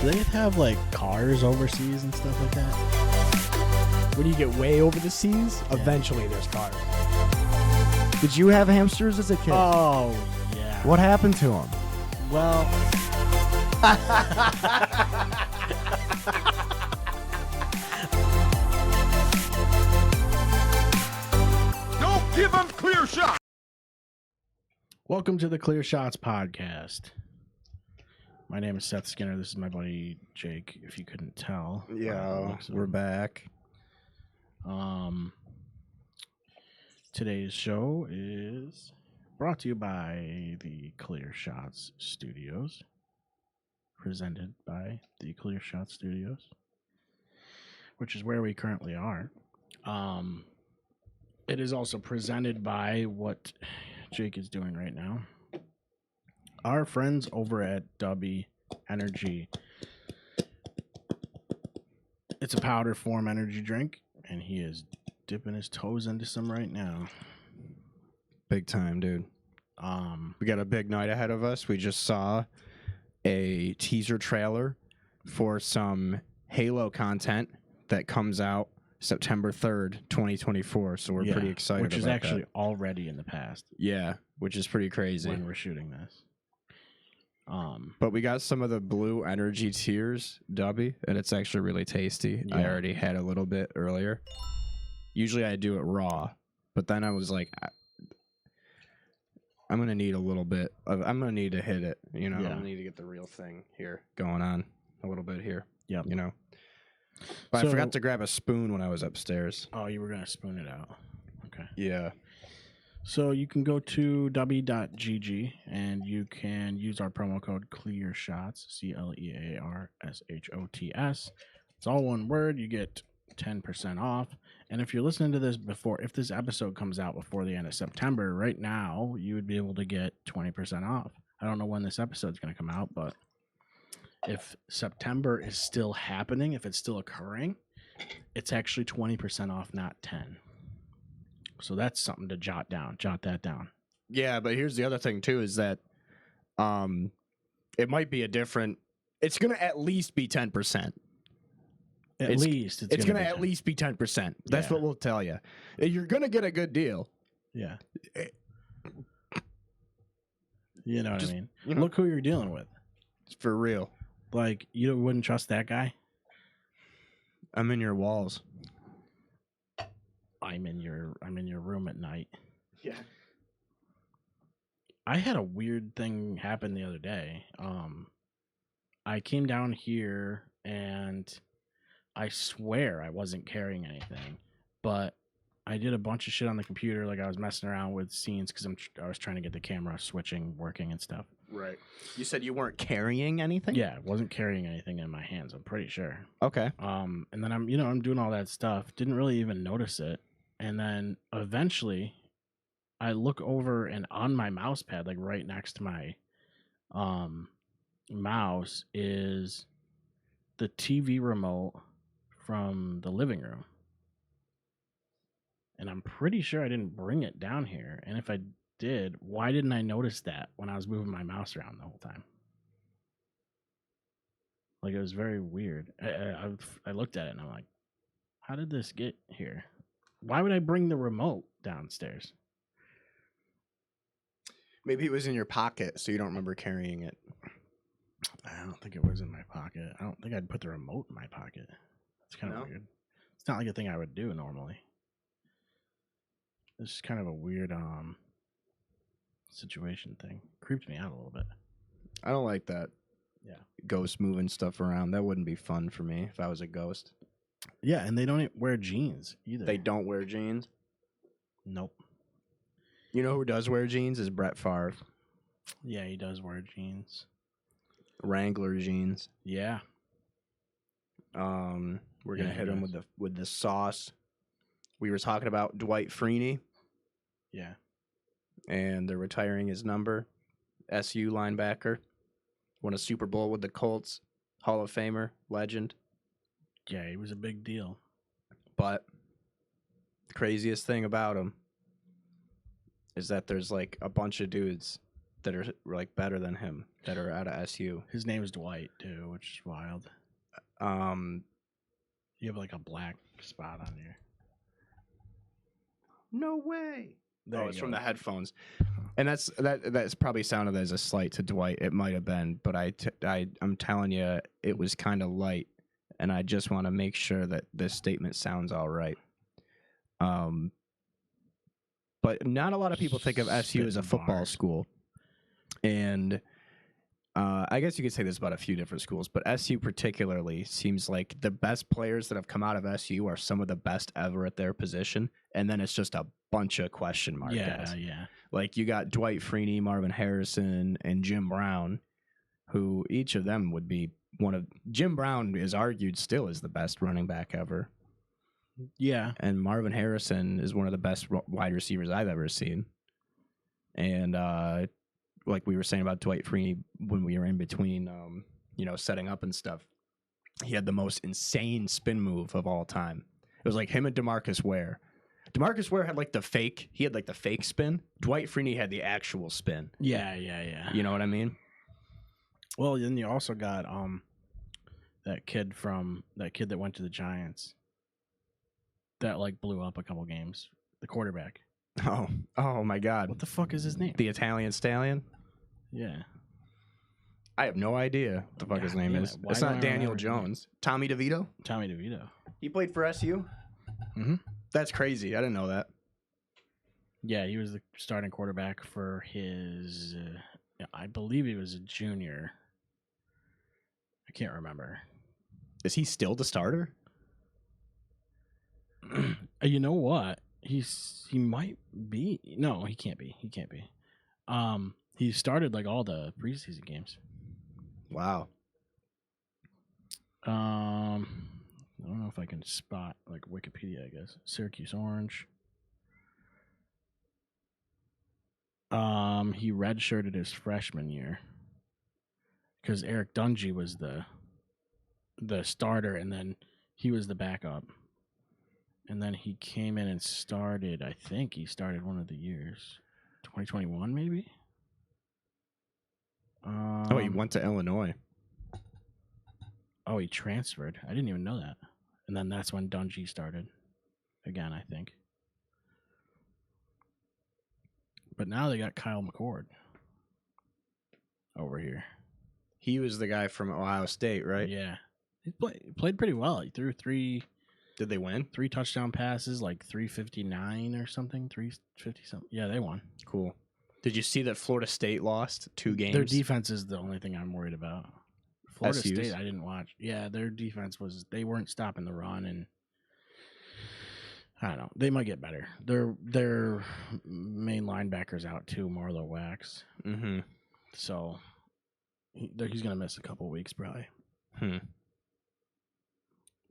Do they have like cars overseas and stuff like that? When you get way over the seas, eventually there's cars. Did you have hamsters as a kid? Oh, yeah. What happened to them? Well, Don't give them clear shot. welcome to the Clear Shots podcast. My name is Seth Skinner. This is my buddy Jake, if you couldn't tell. Yeah, we're back. Today's show is brought to you by the Clear Shots Studios. Presented by the Clear Shots Studios, which is where we currently are. It is also presented by what Jake is doing right now. Our friends over at Dubby Energy. It's a powder form energy drink, and he is dipping his toes into some right now. Big time, dude. We got a big night ahead of us. We just saw a teaser trailer for some Halo content that comes out September 3rd, 2024. So we're pretty excited about that. Which is actually already in the past. Yeah, which is pretty crazy. When we're shooting this. But we got some of the blue energy tears, Dubby, and it's actually really tasty. Yeah. I already had a little bit earlier. Usually I do it raw, but then I was like, I'm going to need a little bit of, I'm going to need to hit it, you know, I'm going to need to get the real thing here going on a little bit here. Yeah. You know, but I forgot to grab a spoon when I was upstairs. Oh, you were going to spoon it out. Okay. Yeah. So you can go to w.gg and you can use our promo code CLEARSHOTS, CLEARSHOTS. It's all one word. You get 10% off. And if you're listening to this if this episode comes out before the end of September, right now, you would be able to get 20% off. I don't know when this episode's going to come out, but if September is still happening, if it's still occurring, it's actually 20% off, not 10. So that's something to jot that down. Yeah, but here's the other thing too, is that it might be it's going to at least be 10%. It's going to at least be 10%. That's what we'll tell you. You're going to get a good deal. Yeah. You know what I mean? You know, look who you're dealing with. It's for real. Like, you wouldn't trust that guy? I'm in your walls. I'm in your room at night. Yeah. I had a weird thing happen the other day. I came down here and I swear I wasn't carrying anything, but I did a bunch of shit on the computer. Like, I was messing around with scenes because I was trying to get the camera switching, working and stuff. Right. You said you weren't carrying anything? Yeah, I wasn't carrying anything in my hands. I'm pretty sure. Okay. And then I'm doing all that stuff. Didn't really even notice it. And then eventually I look over and on my mouse pad, like right next to my mouse, is the TV remote from the living room. And I'm pretty sure I didn't bring it down here. And if I did, why didn't I notice that when I was moving my mouse around the whole time? Like, it was very weird. I looked at it and I'm like, how did this get here? Why would I bring the remote downstairs? Maybe it was in your pocket, so you don't remember carrying it. I don't think it was in my pocket. I don't think I'd put the remote in my pocket. It's kind of weird. It's not like a thing I would do normally. This is kind of a weird situation thing. Creeped me out a little bit. I don't like that. Yeah. Ghost moving stuff around. That wouldn't be fun for me if I was a ghost. Yeah, and they don't wear jeans either. They don't wear jeans? Nope. You know who does wear jeans is Brett Favre. Yeah, he does wear jeans. Wrangler jeans. Yeah. We're gonna hit him with the sauce. We were talking about Dwight Freeney. Yeah. And they're retiring his number. SU linebacker. Won a Super Bowl with the Colts. Hall of Famer. Legend. Yeah, he was a big deal. But the craziest thing about him is that there's like a bunch of dudes that are like better than him that are out of SU. His name is Dwight too, which is wild. You have like a black spot on you. No way. There It's you from go. the headphones, and that's probably sounded as a slight to Dwight. It might have been, but I'm telling you, it was kind of light, and I just want to make sure that this statement sounds all right. But not a lot of people think of SU as a football school, and I guess you could say this about a few different schools, but SU particularly seems like the best players that have come out of SU are some of the best ever at their position, and then it's just a bunch of question mark guys. Yeah. Like you got Dwight Freeney, Marvin Harrison, and Jim Brown, who each of them would be Jim Brown is argued still is the best running back ever. Yeah. And Marvin Harrison is one of the best wide receivers I've ever seen. And like we were saying about Dwight Freeney when we were in between, setting up and stuff, he had the most insane spin move of all time. It was like him and DeMarcus Ware. DeMarcus Ware had like the fake spin. Dwight Freeney had the actual spin. Yeah. You know what I mean? Well, then you also got that kid that went to the Giants that like blew up a couple games. The quarterback. Oh my God! What the fuck is his name? The Italian Stallion. Yeah. I have no idea what the fuck his name is. It's not Daniel Jones. Tommy DeVito? Tommy DeVito. He played for SU? Mm-hmm. That's crazy. I didn't know that. Yeah, he was the starting quarterback for his... I believe he was a junior. I can't remember. Is he still the starter? You know what? He might be. No, he can't be. He started like all the preseason games. Wow. I don't know if I can spot like Wikipedia, I guess. Syracuse Orange. He redshirted his freshman year because Eric Dungy was the starter, and then he was the backup. And then he came in and started, I think he started one of the years. 2021, maybe? He went to Illinois. Oh, he transferred. I didn't even know that. And then that's when Dungy started again, I think. But now they got Kyle McCord over here. He was the guy from Ohio State, right? Yeah. He played pretty well. He threw Did they win? 3 touchdown passes, like 359 or something, 350 something. Yeah, they won. Cool. Did you see that Florida State lost 2 games? Their defense is the only thing I'm worried about. Florida SU's? State, I didn't watch. Yeah, their defense they weren't stopping the run, and I don't know. They might get better. Their main linebacker's out too, Marlo Wax. Mm-hmm. So he's gonna miss a couple weeks probably.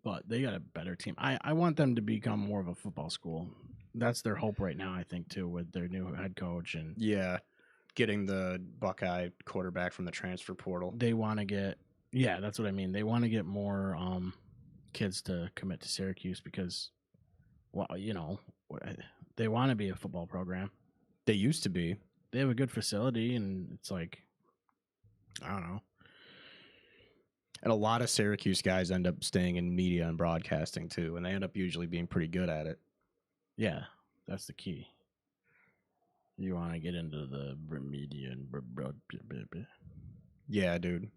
But they got a better team. I want them to become more of a football school. That's their hope right now, I think, too, with their new head coach. And yeah, getting the Buckeye quarterback from the transfer portal. They want to get, yeah, that's what I mean. They want to get more kids to commit to Syracuse because, well, they want to be a football program. They used to be. They have a good facility, and it's like, I don't know. And a lot of Syracuse guys end up staying in media and broadcasting too, and they end up usually being pretty good at it. Yeah, that's the key. You want to get into the media and yeah, dude.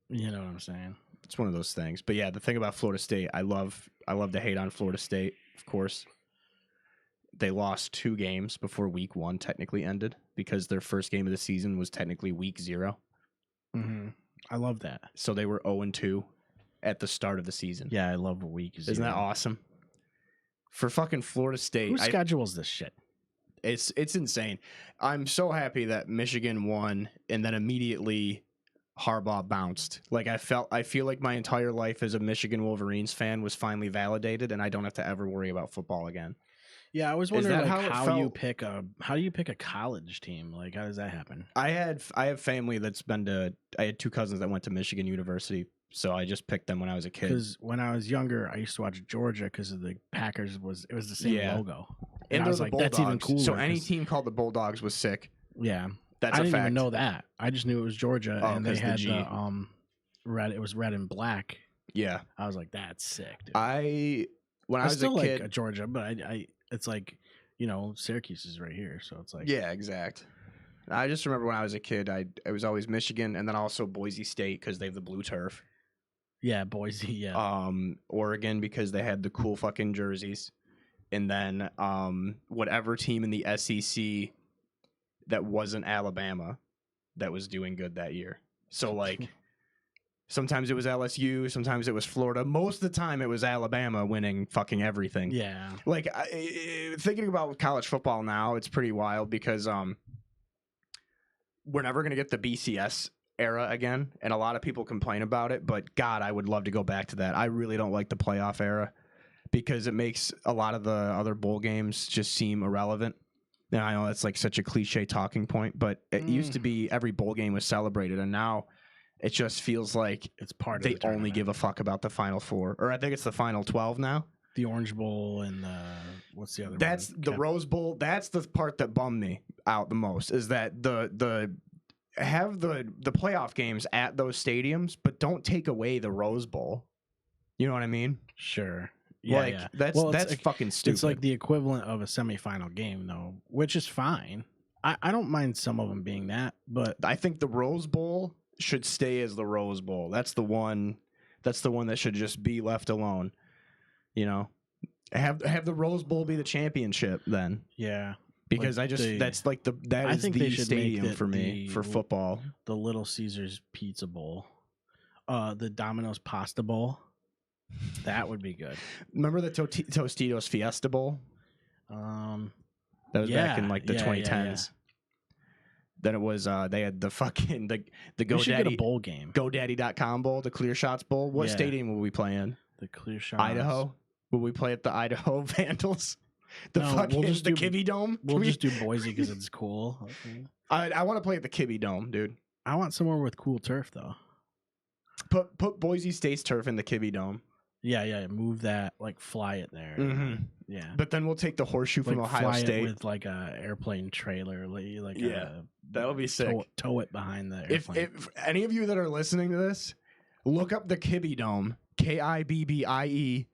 You know what I'm saying? It's one of those things. But yeah, the thing about Florida State, I love to hate on Florida State, of course. They lost 2 games before week 1 technically ended because their first game of the season was technically week 0. Mm-hmm. I love that. So they were 0-2 at the start of the season. Yeah, I love week 0. Isn't that awesome? For fucking Florida State. Who schedules this shit? It's insane. I'm so happy that Michigan won and then immediately Harbaugh bounced. Like I feel like my entire life as a Michigan Wolverines fan was finally validated and I don't have to ever worry about football again. Yeah, I was wondering that like, how how you pick a college team? Like, how does that happen? I have family that's been to. I had 2 cousins that went to Michigan University, so I just picked them when I was a kid. Because when I was younger, I used to watch Georgia because of the Packers. It was the same logo, and I was the like, Bulldogs. that's even cooler. So any team called the Bulldogs was sick. Yeah, That's I a didn't fact. even know that. I just knew it was Georgia, Oh, and they 'cause the had G. the red. It was red and black. Yeah. I was like, that's sick, dude. When I was still a kid, like Georgia, but I it's like, Syracuse is right here, so it's like, yeah, exact. I just remember when I was a kid, it was always Michigan, and then also Boise State because they have the blue turf. yeah, Boise, yeah, Oregon because they had the cool fucking jerseys, and then whatever team in the SEC that wasn't Alabama that was doing good that year. So like sometimes it was LSU, sometimes it was Florida. Most of the time it was Alabama winning fucking everything. yeah. Like thinking about college football now, it's pretty wild because we're never gonna get the BCS era again, and a lot of people complain about it. But God, I would love to go back to that. I really don't like the playoff era because it makes a lot of the other bowl games just seem irrelevant. Now I know that's like such a cliche talking point, but it used to be every bowl game was celebrated, and now it just feels like It's part they of the only give a fuck about the Final Four, or I think it's the Final 12 now. the Orange Bowl and what's the other That's one? the Rose Bowl. That's the part that bummed me out the most. Is that the have the playoff games at those stadiums, but don't take away the Rose Bowl. You know what I mean? Sure. Yeah, like yeah. that's fucking stupid. It's like the equivalent of a semifinal game, though, which is fine. I don't mind some of them being that, but I think the Rose Bowl should stay as the Rose Bowl. That's the one. That's the one that should just be left alone. Have the Rose Bowl be the championship then. yeah, Because like that's like that I is think they the should stadium make it for me for football. the Little Caesars Pizza Bowl, the Domino's Pasta Bowl. That would be good. Remember the Tostitos Fiesta Bowl? That was back in like the 2010s. Yeah. Then it was they had the fucking the We should get a GoDaddy bowl game. GoDaddy.com bowl, the Clear Shots Bowl. What Yeah. stadium will we play in? The Clear Shots. Idaho? Will we play at the Idaho Vandals? The No, fucking we'll just the do- Kibbe Dome? We'll just do Boise because it's cool. I want to play at the Kibbe Dome, dude. I want somewhere with cool turf, though. Put Boise State's turf in the Kibbe Dome. Yeah. Move that, like fly it there. Mhm. Yeah. But then we'll take the horseshoe Like from Ohio fly State. it with like a airplane trailer, like Yeah, that'll be sick. Tow it behind the If airplane. any of you that are listening to this, look up the Kibbe Dome, Kibbie,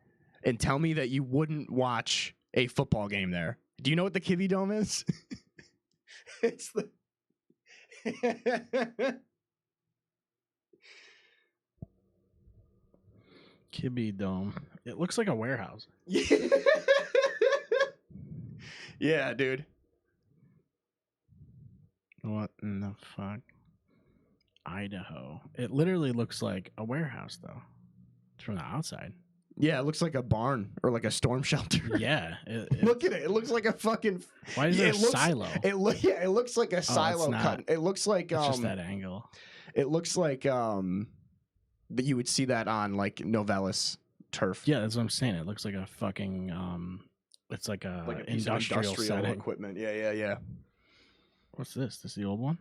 and tell me that you wouldn't watch a football game there. Do you know what the Kibbe Dome is? It's the Kibbe Dome. It looks like a warehouse. Yeah, dude. What in the fuck? Idaho. It literally looks like a warehouse, though. It's from the outside. Yeah, it looks like a barn or like a storm shelter. Yeah. Look at it. It looks like a fucking. Why is there a it looks- silo? It looks like a silo not. cut. It looks like It's just that angle. It looks like that you would see that on like Novelis turf. Yeah, that's what I'm saying. It looks like a fucking it's like a, Like a piece of industrial setting. equipment. Yeah. What's this? This the old one?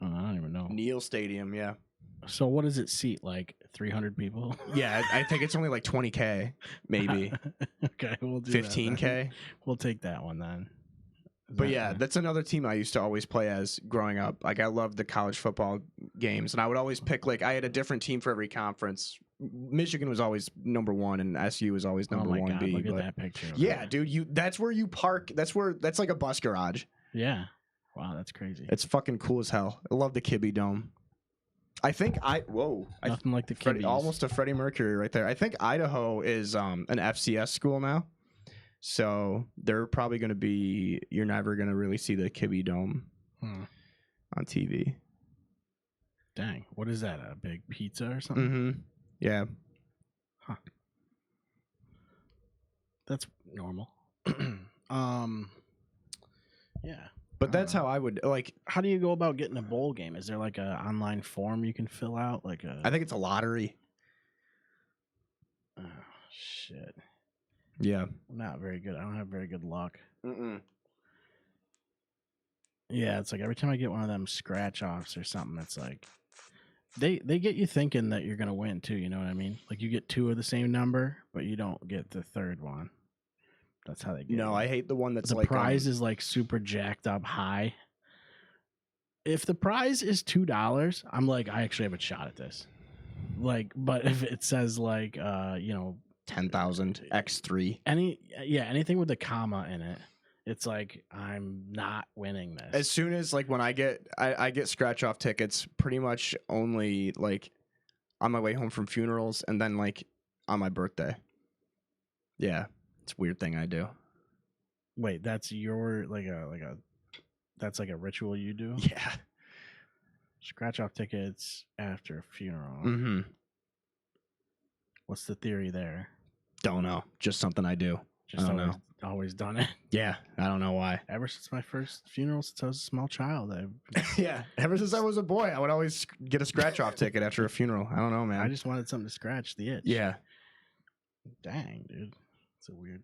Oh, I don't even know. Neil Stadium, yeah. So what does it seat? Like 300 people? Yeah, I think it's only like 20K, maybe. Okay, we'll do that 15K. then. We'll take that one then. Is But that yeah, that's another team I used to always play as growing up. Like I loved the college football games, and I would always pick like I had a different team for every conference. Michigan was always number one, and SU was always number oh my one God, B. look at but that picture. over yeah, there. dude, that's where you park. That's like a bus garage. Yeah. Wow, that's crazy. It's fucking cool as hell. I love the Kibbe Dome. I think Nothing like the Freddie, Kibbies. almost a Freddie Mercury right there. I think Idaho is an FCS school now, so they're probably going to be. You're never going to really see the Kibbe Dome on TV. Dang, what is that? A big pizza or something? Mm-hmm. Yeah. Huh. That's normal. Yeah. But that's how I would like. How do you go about getting a bowl game? Is there like a online form you can fill out? Like a I think it's a lottery. oh, shit. Yeah. I'm not very good. I don't have very good luck. Mm-mm. Yeah, it's like every time I get one of them scratch offs or something, it's like they get you thinking that you're gonna win too. You know what I mean? Like you get two of the same number, but you don't get the third one. That's how they get. No, you. I hate the one that's The like prize is like super jacked up high. If the prize is $2, I'm like, I actually have a shot at this. Like, but if it says like, 10,000 x3. Anything with a comma in it, it's like I'm not winning this. As soon as like when I get scratch off tickets, pretty much only like on my way home from funerals and then like on my birthday. Yeah, it's a weird thing I do. Wait, that's your that's like a ritual you do? Yeah. Scratch off tickets after a funeral. Mm-hmm. What's the theory there? Don't know. Just something I do. I don't know. Always done it. Yeah, I don't know why. Ever since my first funeral, since I was a small child, Yeah, ever since I was a boy, I would always get a scratch off ticket after a funeral. I don't know, man. I just wanted something to scratch the itch. Yeah. Dang, dude. It's a weird.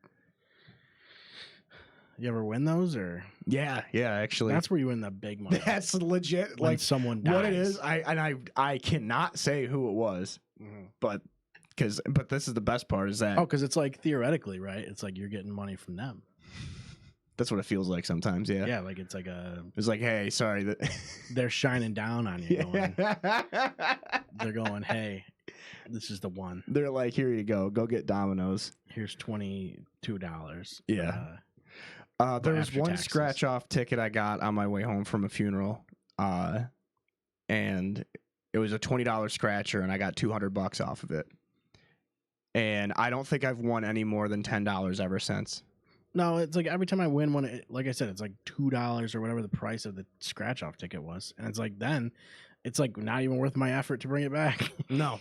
You ever win those or? Yeah, actually. That's where you win the big money. That's legit. When like someone dies. What it is, I cannot say who it was, but this is the best part is that because it's like theoretically, right? It's like you're getting money from them. That's what it feels like sometimes. Yeah. Yeah, like it's like It's like, hey, sorry that they're shining down on you. Yeah. They're going, hey, this is the one. They're like, here you go get Domino's. Here's $22. Yeah. There was one taxes. scratch off ticket I got on my way home from a funeral, and it was a $20 scratcher, and I got $200 off of it. And I don't think I've won any more than $10 ever since. No, it's like every time I win one, like I said, it's like $2 or whatever the price of the scratch off ticket was, and it's like then, it's like not even worth my effort to bring it back. No,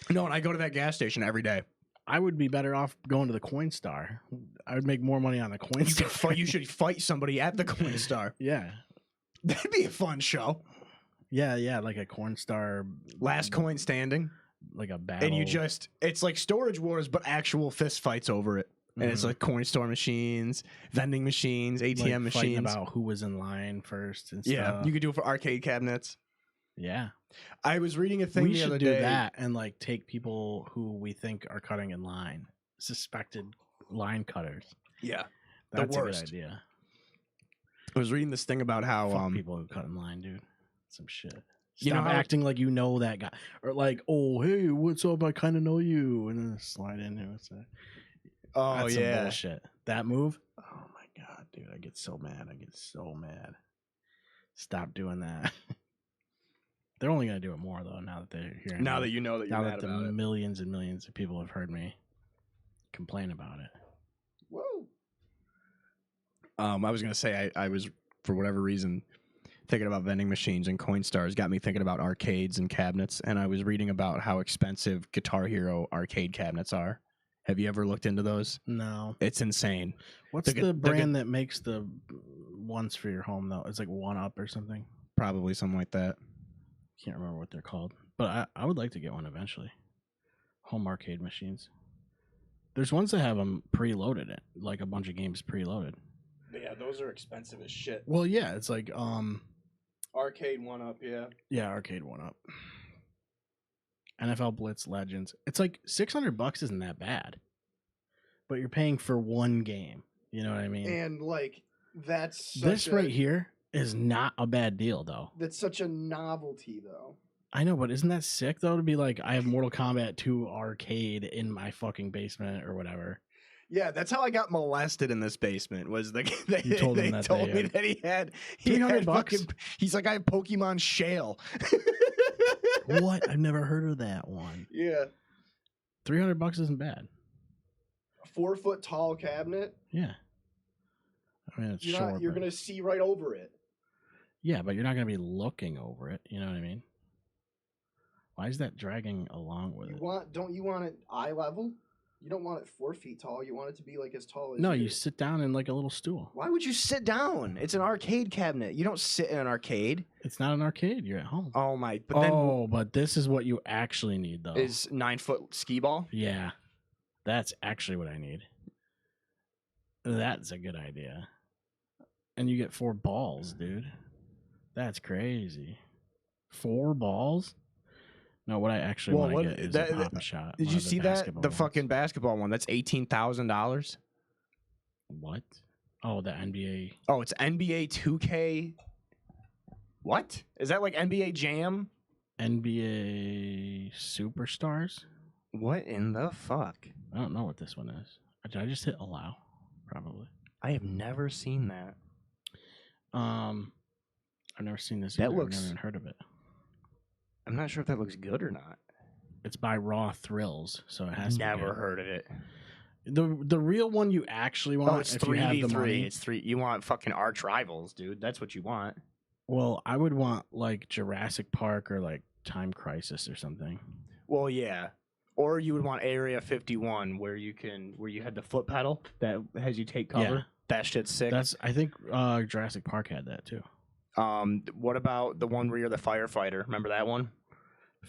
and I go to that gas station every day. I would be better off going to the Coinstar. I would make more money on the Coinstar. You should fight somebody at the Coinstar. Yeah. That'd be a fun show. Yeah, like a Coinstar. Last coin standing. Like a battle. And it's like Storage Wars, but actual fist fights over it. And it's like Coinstar machines, vending machines, ATM machines. Fighting about who was in line first and stuff. Yeah, you could do it for arcade cabinets. Yeah. I was reading a thing the other day. We should do that and like take people who we think are cutting in line, suspected line cutters. Yeah, that's the worst. a good idea. I was reading this thing about how people who cut in line, dude. Some shit. Stop acting like you know that guy, or like, oh hey, what's up? I kind of know you, and then slide in there. That's some bullshit. That move. Oh my god, dude, I get so mad. Stop doing that. They're only gonna do it more though now that they're hearing. Now that you know that you're mad about it. Millions and millions of people have heard me complain about it. Whoa. I was gonna say I was, for whatever reason, thinking about vending machines and Coinstars. Got me thinking about arcades and cabinets, and I was reading about how expensive Guitar Hero arcade cabinets are. Have you ever looked into those? No. It's insane. What's the brand that makes the ones for your home though? It's like 1UP or something. Probably something like that. Can't remember what they're called, but I would like to get one eventually. Home arcade machines. There's ones that have them preloaded, like a bunch of games preloaded. Yeah, those are expensive as shit. Well, yeah, it's like arcade 1UP, yeah. Yeah, arcade 1UP. NFL Blitz Legends. It's like $600 isn't that bad, but you're paying for one game. You know what I mean? And like that's this right here is not a bad deal though. That's such a novelty though. I know, but isn't that sick though to be like, I have Mortal Kombat 2 arcade in my fucking basement or whatever. Yeah, that's how I got molested in this basement. Was they told me that he had $300. He's like, I have Pokemon Shale. What? I've never heard of that one. Yeah, $300 isn't bad. A 4-foot tall cabinet. Yeah, I mean it's short. You're gonna see right over it. Yeah, but you're not gonna be looking over it. You know what I mean? Why is that dragging along with it? Don't you want it eye level? You don't want it 4 feet tall. You want it to be like as tall as. No, you sit down in like a little stool. Why would you sit down? It's an arcade cabinet. You don't sit in an arcade. It's not an arcade. You're at home. Oh my! But this is what you actually need, though. Is 9-foot skee ball? Yeah, that's actually what I need. That's a good idea. And you get 4 balls, dude. That's crazy. 4 balls? No, what I actually want to get is a pop shot. Did you see that? The fucking basketball one. That's $18,000. What? Oh, the NBA. Oh, it's NBA 2K. What? Is that like NBA Jam? NBA Superstars? What in the fuck? I don't know what this one is. Did I just hit allow? Probably. I have never seen that. I've never seen this. That either. looks- I've never even heard of it. I'm not sure if that looks good or not. It's by Raw Thrills, so it has to be Never good. heard of it. The real one you actually want. Oh, it's if you have the 3v3. money. It's 3. You want fucking arch rivals, dude. That's what you want. Well, I would want like Jurassic Park or like Time Crisis or something. Well, yeah. Or you would want Area 51, where you had the foot pedal that has you take cover. Yeah. That shit's sick. I think Jurassic Park had that too. What about the one where you're the firefighter? Remember that one?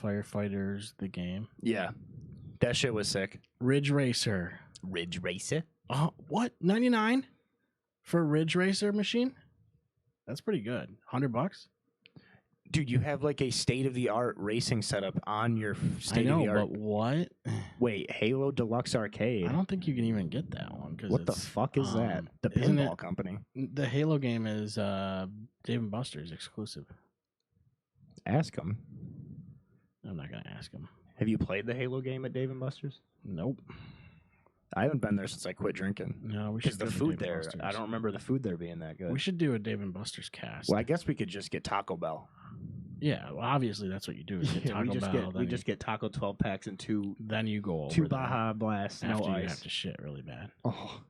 Firefighters, the game. Yeah. That shit was sick. Ridge Racer. Ridge Racer? Oh, what? 99 for a Ridge Racer machine? That's pretty good. $100. Dude, you have like a state-of-the-art racing setup on your I know, state-of-the-art. but what? Wait, Halo Deluxe Arcade. I don't think you can even get that one. What the fuck is that? The isn't pinball it- company. The Halo game is Dave & Buster's exclusive. Ask them. I'm not gonna ask him. Have you played the Halo game at Dave & Buster's? Nope. I haven't been there since I quit drinking. No, we Because should the go to food Dave & there, Buster's. I don't remember the food there being that good. We should do a Dave & Buster's cast. Well, I guess we could just get Taco Bell. Yeah, well, obviously that's what you do. Is get Taco Bell, we just get Taco 12 packs and two then you go over two there Baja Blasts, no after you ice. have to shit really bad. Oh.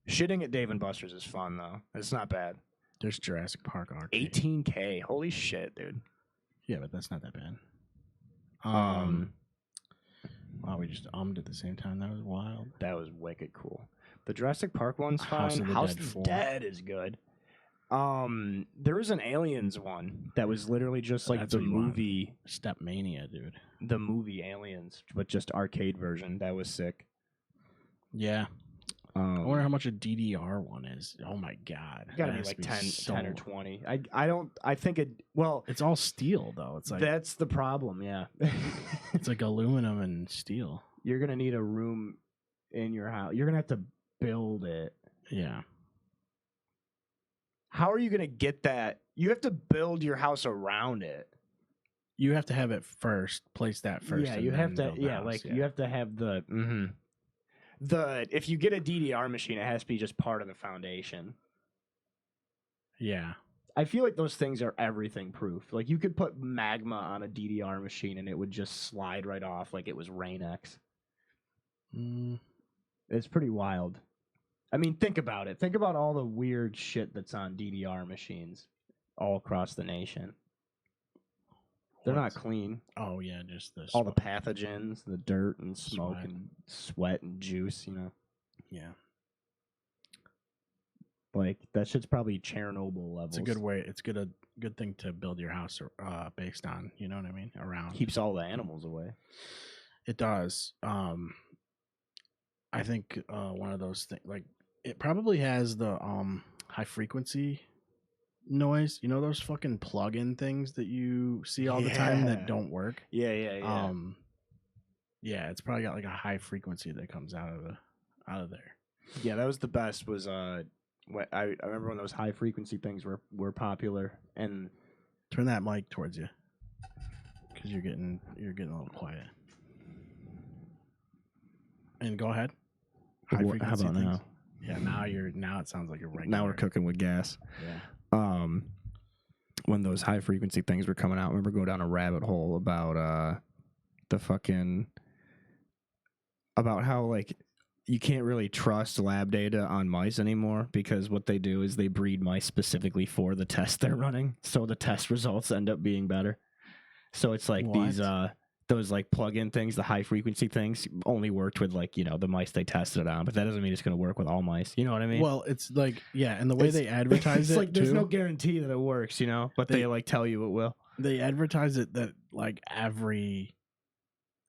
Shitting at Dave & Buster's is fun though. It's not bad. There's Jurassic Park arcade. 18K. Holy shit, dude. Yeah, but that's not that bad. Wow, we just at the same time. That was wild. That was wicked cool. The Jurassic Park one's House fine. of the House Dead of the 4. Dead is good. There was an Aliens one that was literally just like That's the what you want. movie, Step Mania, dude. the movie Aliens, but just arcade version. That was sick. Yeah. I wonder how much a DDR one is. Oh my god. Gotta That be has like to 10 or 20. I think it. Well, It's all steel though. It's like that's the problem. Yeah, it's like aluminum and steel. you're gonna need a room in your house. You're gonna have to build it. Yeah. How are you gonna get that? You have to build your house around it. You have to have it first. Place that first. Yeah, and you then have to. build the Yeah, house, like yeah. you have to have the. The if you get a DDR machine, it has to be just part of the foundation. Yeah. I feel like those things are everything proof. Like you could put magma on a DDR machine and it would just slide right off like it was Rain-X. It's pretty wild. I mean, think about it. Think about all the weird shit that's on DDR machines all across the nation. They're not clean. Oh yeah, just the All the pathogens, the dirt and smoke Sweat. and sweat and juice, you know. Yeah. Like that shit's probably Chernobyl levels. It's a good way. It's a good thing to build your house based on. You know what I mean? Around. Keeps all the animals away. It does. I think one of those things, like it probably has the high frequency noise. You know those fucking plug-in things that you see all the time that Yeah. don't work. Yeah. Yeah, it's probably got like a high frequency that comes out of there. Yeah, that was the best. Was I remember when those high frequency things were popular, and Turn that mic towards you, because you're getting a little quiet. And go ahead. How about things. now? Yeah, now it sounds like a regular. Now we're cooking with gas. Yeah. When those high frequency things were coming out, I remember going down a rabbit hole about about how like you can't really trust lab data on mice anymore because what they do is they breed mice specifically for the test they're running, so the test results end up being better. So it's like these those like plug-in things, the high frequency things, only worked with like, you know, the mice they tested it on, but that doesn't mean it's going to work with all mice. You know what I mean? Well, it's like, yeah, and the way they advertise it's it like there's too, no guarantee that it works, you know, but they like tell you it will. they advertise it that like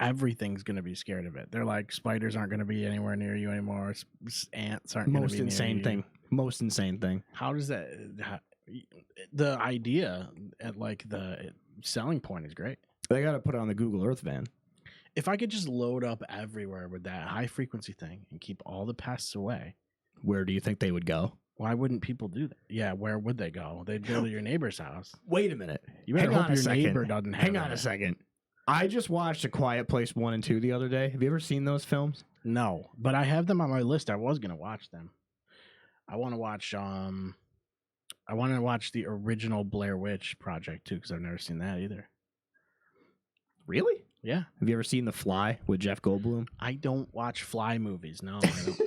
everything's going to be scared of it. They're like, spiders aren't going to be anywhere near you anymore. Ants aren't going to be Most insane thing. How does that, the idea at like the selling point is great. They got to put it on the Google Earth van. If I could just load up everywhere with that high frequency thing and keep all the pests away, Where do you think they would go? Why wouldn't people do that? Yeah, where would they go? They'd go to your neighbor's house. Wait a minute. You better Hang hope on a your second. neighbor doesn't have Hang on a that. second. I just watched A Quiet Place 1 and 2 the other day. Have you ever seen those films? No, but I have them on my list. I was gonna watch them. I want to watch. I want to watch the original Blair Witch Project too, because I've never seen that either. Really? Yeah. Have you ever seen The Fly with Jeff Goldblum? I don't watch fly movies. No, I don't.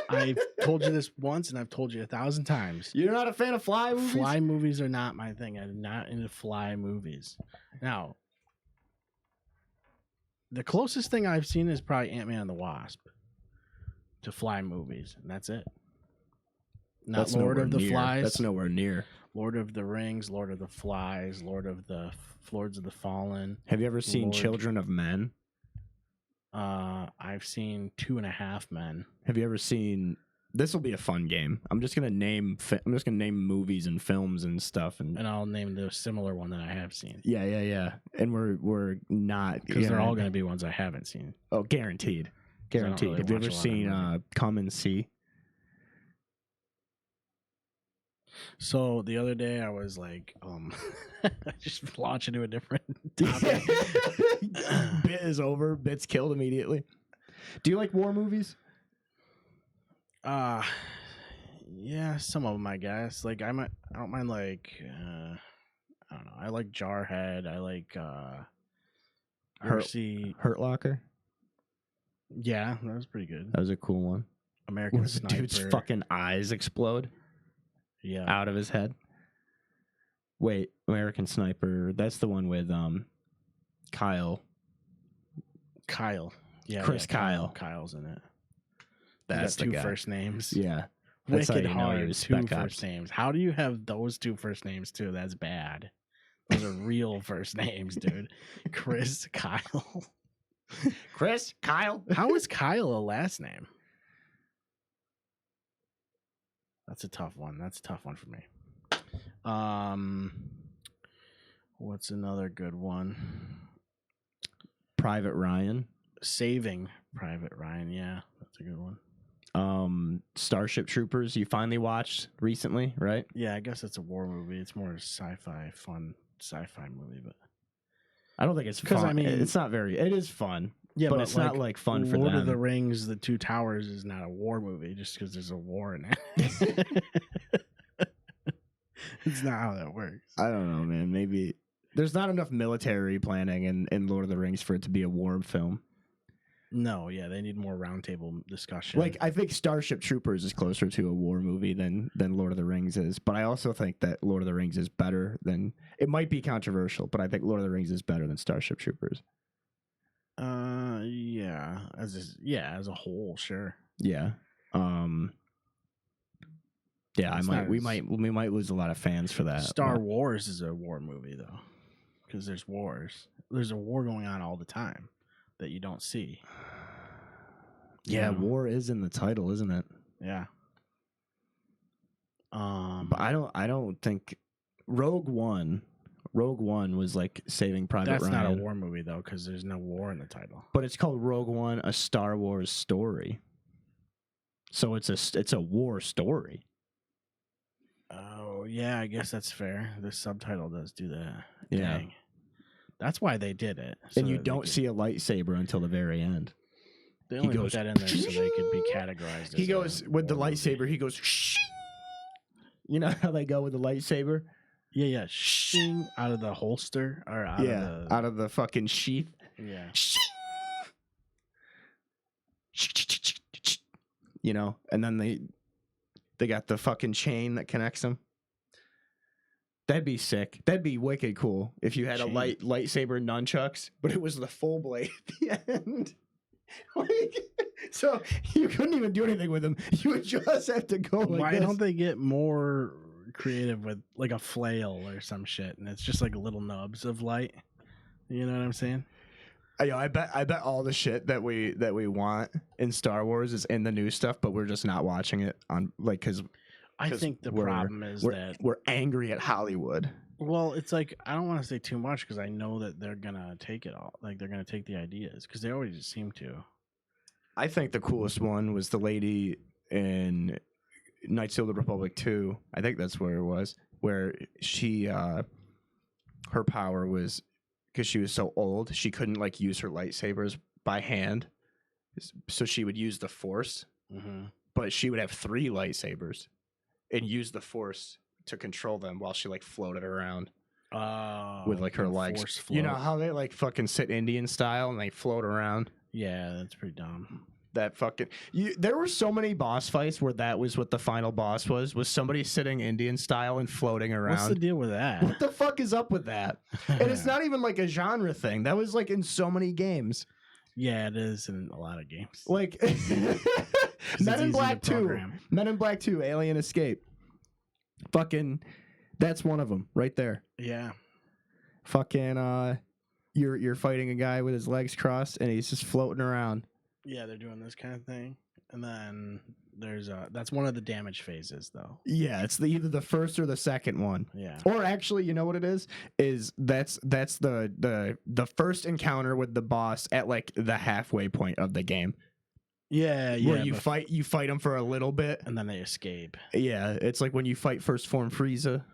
I've told you this once, and I've told you 1,000 times. You're not a fan of fly movies? Fly movies are not my thing. I'm not into fly movies. Now, the closest thing I've seen is probably Ant-Man and the Wasp to fly movies, and that's it. Not That's Lord nowhere of the near. Flies. That's nowhere near. Lord of the Rings, Lord of the Flies, Lords of the Fallen. Have you ever seen Lord- Children of Men? I've seen 2.5 Men. Have you ever seen? This will be a fun game. I'm just gonna name movies and films and stuff, and And I'll name the similar one that I have seen. yeah. And we're not Because they're all going to be ones I haven't seen. Oh, guaranteed. 'Cause I don't Guaranteed. really Have you watch ever a lot of seen movies. Come and See? So the other day I was like, just launch into a different topic. Bit is over. Bit's killed immediately. Do you like war movies? Yeah, some of them I guess. Like I don't mind like I don't know. I like Jarhead. I like Mercy. Hurt Locker. Yeah, that was pretty good. That was a cool one. American Where the Sniper. dude's fucking eyes explode Yeah. out of his head. Wait, American Sniper. That's the one with Kyle. Yeah. Chris Kyle. Kyle's in it. That's He got the two guy. first names. Yeah. That's Wicked how you know he hard. was Two Spec Ops. first names. How do you have those two first names too? That's bad. Those are real first names, dude. Chris Kyle. Chris Kyle. How is Kyle a last name? That's a tough one. That's a tough one for me. What's another good one? Private Ryan. Saving Private Ryan. Yeah, that's a good one. Starship Troopers. You finally watched recently, right? Yeah, I guess it's a war movie. It's more sci-fi, fun sci-fi movie, but I don't think it's 'Cause, fun. I mean- It's not very. It is fun, yeah, but it's not like fun for Lord of the them. Rings, The Two Towers is not a war movie just because there's a war in it. It's not how that works. I don't know, man. Maybe there's not enough military planning in Lord of the Rings for it to be a war film. No, yeah, they need more roundtable discussion. Like, I think Starship Troopers is closer to a war movie than Lord of the Rings is. But I also think that Lord of the Rings is better than. It might be controversial, but I think Lord of the Rings is better than Starship Troopers. Yeah, as a whole, sure. Yeah. Yeah, It's we not might lose a lot of fans for that. Star but- Wars is a war movie though, because there's wars. There's a war going on all the time that you don't see. Yeah, Yeah. war is in the title, isn't it? Yeah. But I don't think Rogue One was like Saving Private That's Ryan. not a war movie though, because there's no war in the title. But it's called Rogue One: A Star Wars Story. So it's a war story. Oh yeah, I guess that's fair. The subtitle does do that. Yeah. Dang. That's why they did it. And so you that they don't could- see a lightsaber until the very end. They he only goes, put that in there so they could be categorized. He as goes a with the war lightsaber. movie. He goes. Shing! You know how they go with the lightsaber? Yeah, shing out of the holster or out of the out of the fucking sheath. yeah. Shing! You know, and then they got the fucking chain that connects them. That'd be sick. That'd be wicked cool if you had Chain. a lightsaber nunchucks, but it was the full blade at the end. Like, so you couldn't even do anything with them. You would just have to go like Why this. don't they get more creative with like a flail or some shit, and it's just like little nubs of light? You know what I'm saying? I bet all the shit that we want in Star Wars is in the new stuff, but we're just not watching it on like because I think the problem is that we're angry at Hollywood. well, it's like I don't want to say too much because I know that they're gonna take it all. Like they're gonna take the ideas because they always seem to. I think the coolest one was the lady in Knights of the Republic 2, I think that's where it was, where she, her power was, because she was so old, she couldn't, like, use her lightsabers by hand, so she would use the Force, but she would have 3 lightsabers and use the Force to control them while she, like, floated around. With like her legs, you know how they like fucking sit Indian style and they float around. Yeah, that's pretty dumb. That fucking there were so many boss fights where that was what the final boss was somebody sitting Indian style and floating around. What's the deal with that? What the fuck is up with that? And it's not even like a genre thing. That was like in so many games. Yeah, it is in a lot of games. Like Men in Black 2, Men in Black 2, Alien Escape. Fucking. That's one of them right there. Yeah. Fucking you're fighting a guy with his legs crossed and he's just floating around. Yeah, they're doing this kind of thing. And then there's that's one of the damage phases though. Yeah, it's either the first or the second one. Yeah. Or actually, you know what it is? That's the first encounter with the boss at like the halfway point of the game. Yeah, Where you fight him for a little bit and then they escape. Yeah, it's like when you fight First Form Frieza.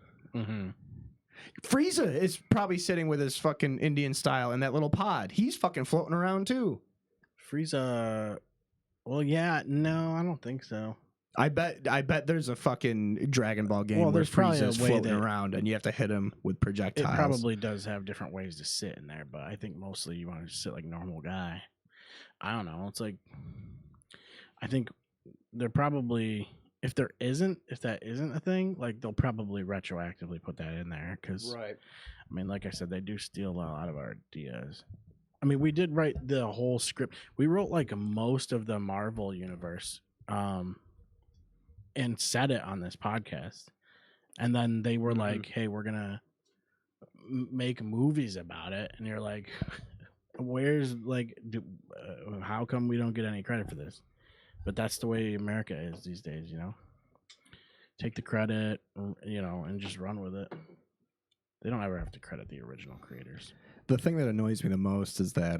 Frieza is probably sitting with his fucking Indian style in that little pod. He's fucking floating around too. Frieza, well, yeah, no, I don't think so. I bet there's a fucking Dragon Ball game where Frieza's floating around and you have to hit him with projectiles. It probably does have different ways to sit in there, but I think mostly you want to sit like a normal guy. I don't know. It's like, I think they're probably... If that isn't a thing, like they'll probably retroactively put that in there because, right. I mean, like I said, they do steal a lot of our ideas. I mean, we did write the whole script. We wrote like most of the Marvel universe, and said it on this podcast, and then they were like, "Hey, we're gonna make movies about it," and you're like, "Where's like, how come we don't get any credit for this?" But that's the way America is these days, you know. Take the credit, you know, and just run with it. They don't ever have to credit the original creators. The thing that annoys me the most is that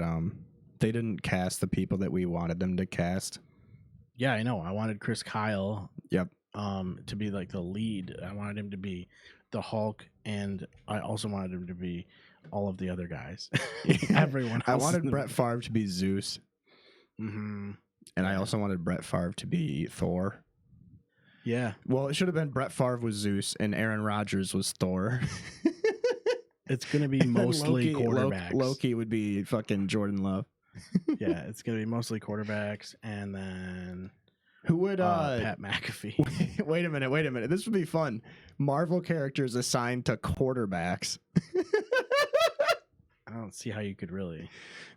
they didn't cast the people that we wanted them to cast. Yeah, I know. I wanted Chris Kyle. Yep. To be like the lead. I wanted him to be the Hulk, and I also wanted him to be all of the other guys. Everyone else. I wanted Brett Favre to be Zeus. And I also wanted Brett Favre to be Thor. Yeah. Well, it should have been Brett Favre was Zeus and Aaron Rodgers was Thor. It's going to be mostly quarterbacks. Loki would be fucking Jordan Love. Yeah, it's going to be mostly quarterbacks. And then... Who would... Pat McAfee. Wait a minute. This would be fun. Marvel characters assigned to quarterbacks. I don't see how you could really...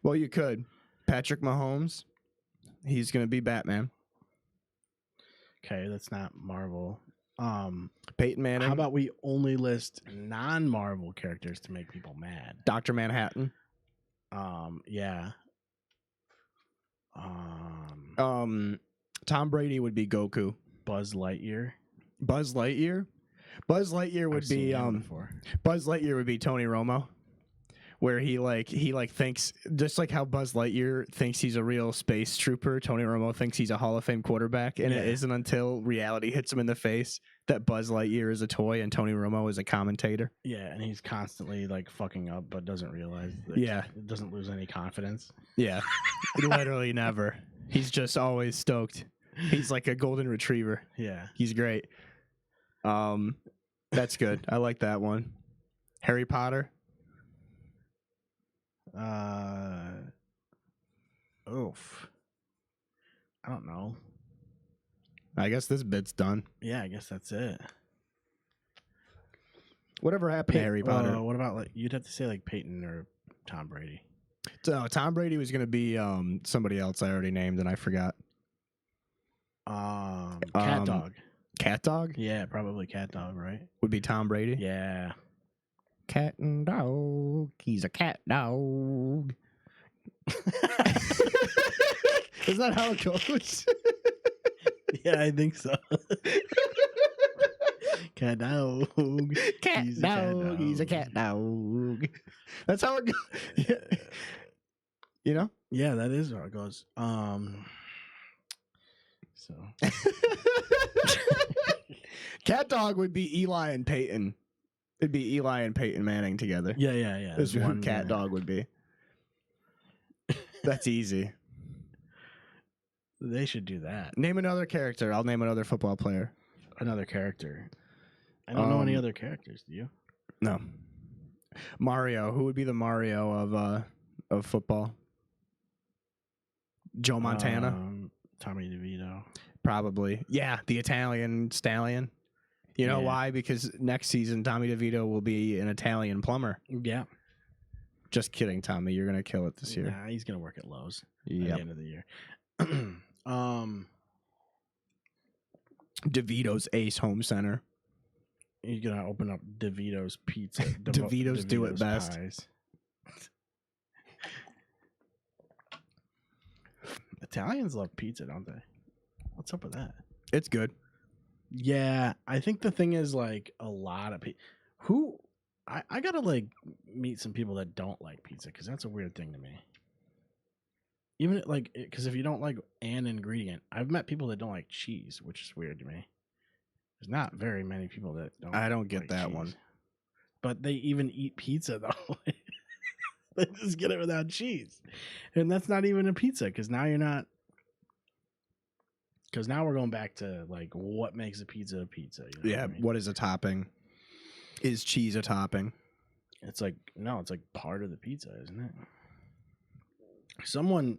Well, you could. Patrick Mahomes... He's going to be Batman. Okay, that's not Marvel. Peyton Manning. How about we only list non-Marvel characters to make people mad? Dr. Manhattan. Yeah. Tom Brady would be Goku. Buzz Lightyear. Buzz Lightyear would be Buzz Lightyear would be Tony Romo. Where he thinks, just like how Buzz Lightyear thinks he's a real space trooper, Tony Romo thinks he's a Hall of Fame quarterback, and it isn't until reality hits him in the face that Buzz Lightyear is a toy and Tony Romo is a commentator. Yeah, and he's constantly like fucking up, but doesn't realize. Doesn't lose any confidence. Yeah, literally never. He's just always stoked. He's like a golden retriever. Yeah, he's great. That's good. I like that one. Harry Potter. Oof. I don't know. I guess this bit's done. Yeah, I guess that's it. Whatever happened to Harry Potter? What about like you'd have to say like Peyton or Tom Brady? So Tom Brady was gonna be somebody else I already named and I forgot. Cat Dog. Cat Dog? Yeah, probably Cat Dog, right? Would be Tom Brady? Yeah. Cat and dog. He's a cat dog. Is that how it goes? Yeah, I think so. Cat dog. Cat dog. He's a cat dog. That's how it goes. Yeah. You know? Yeah, that is how it goes. So Cat dog would be Eli and Peyton. It'd be Eli and Peyton Manning together. Yeah. This is who cat dog would be. That's easy. They should do that. Name another character. I'll name another football player. Another character. I don't know any other characters. Do you? No. Mario. Who would be the Mario of football? Joe Montana. Tommy DeVito. Probably. Yeah, the Italian stallion. You know why? Because next season Tommy DeVito will be an Italian plumber. Yeah. Just kidding, Tommy. You're gonna kill it this year. Nah, he's gonna work at Lowe's at the end of the year. DeVito's Ace Home Center. He's gonna open up DeVito's Pizza. DeVito's do it best. Pies. Italians love pizza, don't they? What's up with that? It's good. Yeah, I think the thing is like a lot of people. I gotta like meet some people that don't like pizza because that's a weird thing to me. Even like because if you don't like an ingredient, I've met people that don't like cheese, which is weird to me. There's not very many people that don't. I don't get like that cheese. one. But they even eat pizza though. They just get it without cheese, and that's not even a pizza because now you're not. Because now we're going back to like what makes a pizza a pizza. You know Yeah, what I mean? what is a topping? Is cheese a topping? It's like no, it's like part of the pizza, isn't it? Someone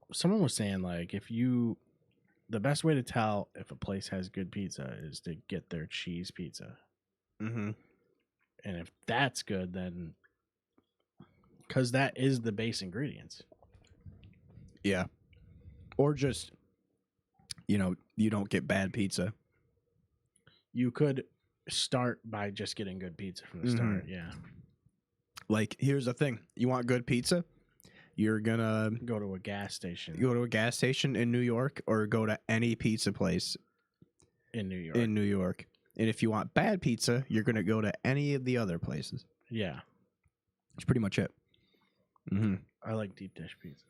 was saying like the best way to tell if a place has good pizza is to get their cheese pizza. Mm-hmm. And if that's good, then because that is the base ingredients. Yeah. Or just, you don't get bad pizza. You could start by just getting good pizza from the start. Yeah. Like, here's the thing. You want good pizza? You're going to Go to a gas station. go to a gas station in New York or go to any pizza place in New York. in New York. And if you want bad pizza, you're going to go to any of the other places. Yeah. That's pretty much it. Mm-hmm. I like deep dish pizza.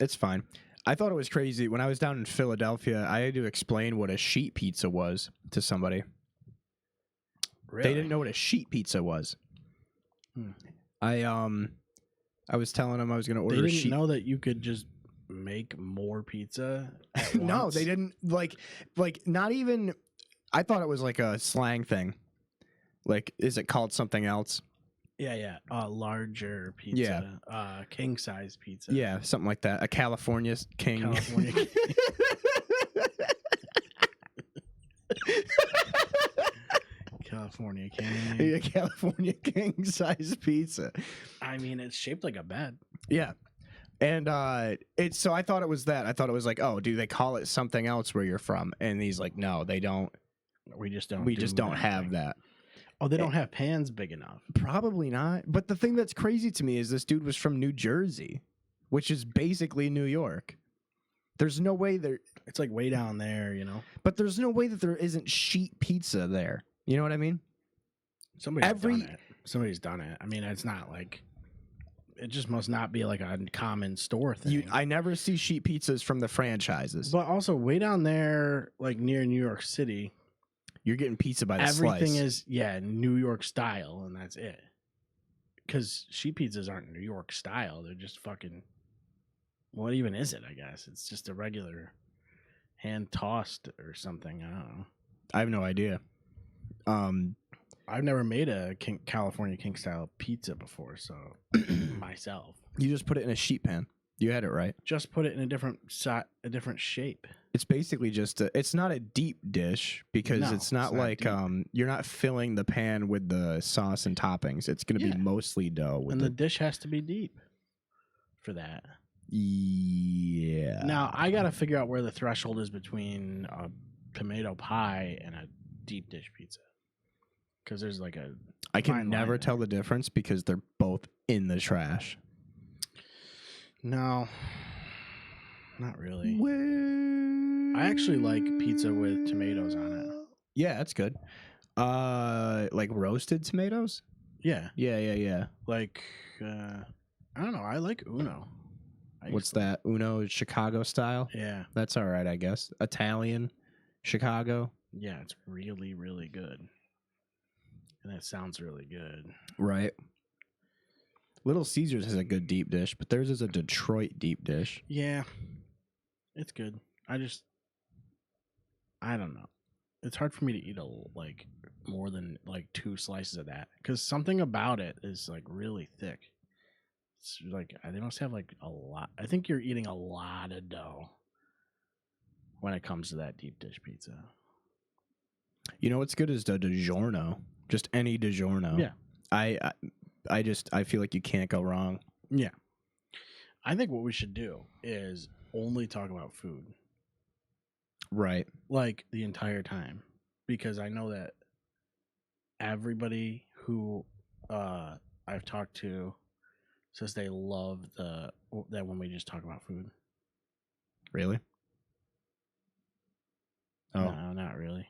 It's fine. I thought it was crazy. When I was down in Philadelphia, I had to explain what a sheet pizza was to somebody. Really? They didn't know what a sheet pizza was. I was telling them I was going to order They a didn't sheet. know that you could just make more pizza at No, once? they didn't. Like not even. I thought it was like a slang thing. Like, is it called something else? Yeah. Larger pizza. Yeah. King size pizza. Yeah, something like that. A California King. California King. California King. Yeah, California King size pizza. I mean, it's shaped like a bed. Yeah. And it's so I thought it was that. I thought it was like, oh, do they call it something else where you're from? And he's like, no, they don't. We just don't. We just don't have that. Oh, they don't have pans big enough. Probably not. But the thing that's crazy to me is this dude was from New Jersey, which is basically New York. There's no way there. It's like way down there, you know. But there's no way that there isn't sheet pizza there. You know what I mean? Somebody's done it. I mean, it's not like. It just must not be like a common store thing. I never see sheet pizzas from the franchises. But also, way down there, like near New York City, you're getting pizza by the everything slice. is New York style, and that's it. Because sheet pizzas aren't New York style; they're just fucking. What even is it? I guess it's just a regular hand tossed or something. I don't know. I have no idea. I've never made a California King style pizza before, so myself. You just put it in a sheet pan. You had it right. Just put it in a different shape. It's basically just it's not a deep dish because it's not like deep. You're not filling the pan with the sauce and toppings. It's going to be mostly dough. And the dish has to be deep for that. Yeah. Now, I got to figure out where the threshold is between a tomato pie and a deep dish pizza. Because there's like a. I can never tell the difference because they're both in the trash. No, not really. I actually like pizza with tomatoes on it. Yeah, that's good. Like roasted tomatoes? Yeah. Yeah. Like, I don't know. I like Uno. What's that? Uno Chicago style? Yeah. That's all right, I guess. Italian, Chicago. Yeah, it's really, really good. And it sounds really good. Right. Little Caesars has a good deep dish, but theirs is a Detroit deep dish. Yeah, it's good. I don't know. It's hard for me to eat more than like 2 slices of that because something about it is like really thick. It's like they must have like a lot. I think you're eating a lot of dough when it comes to that deep dish pizza. You know what's good is the DiGiorno. Just any DiGiorno. Yeah. I feel like you can't go wrong. Yeah. I think what we should do is only talk about food. Right. Like the entire time. Because I know that everybody who I've talked to says they love that when we just talk about food. Really? Oh. No, not really.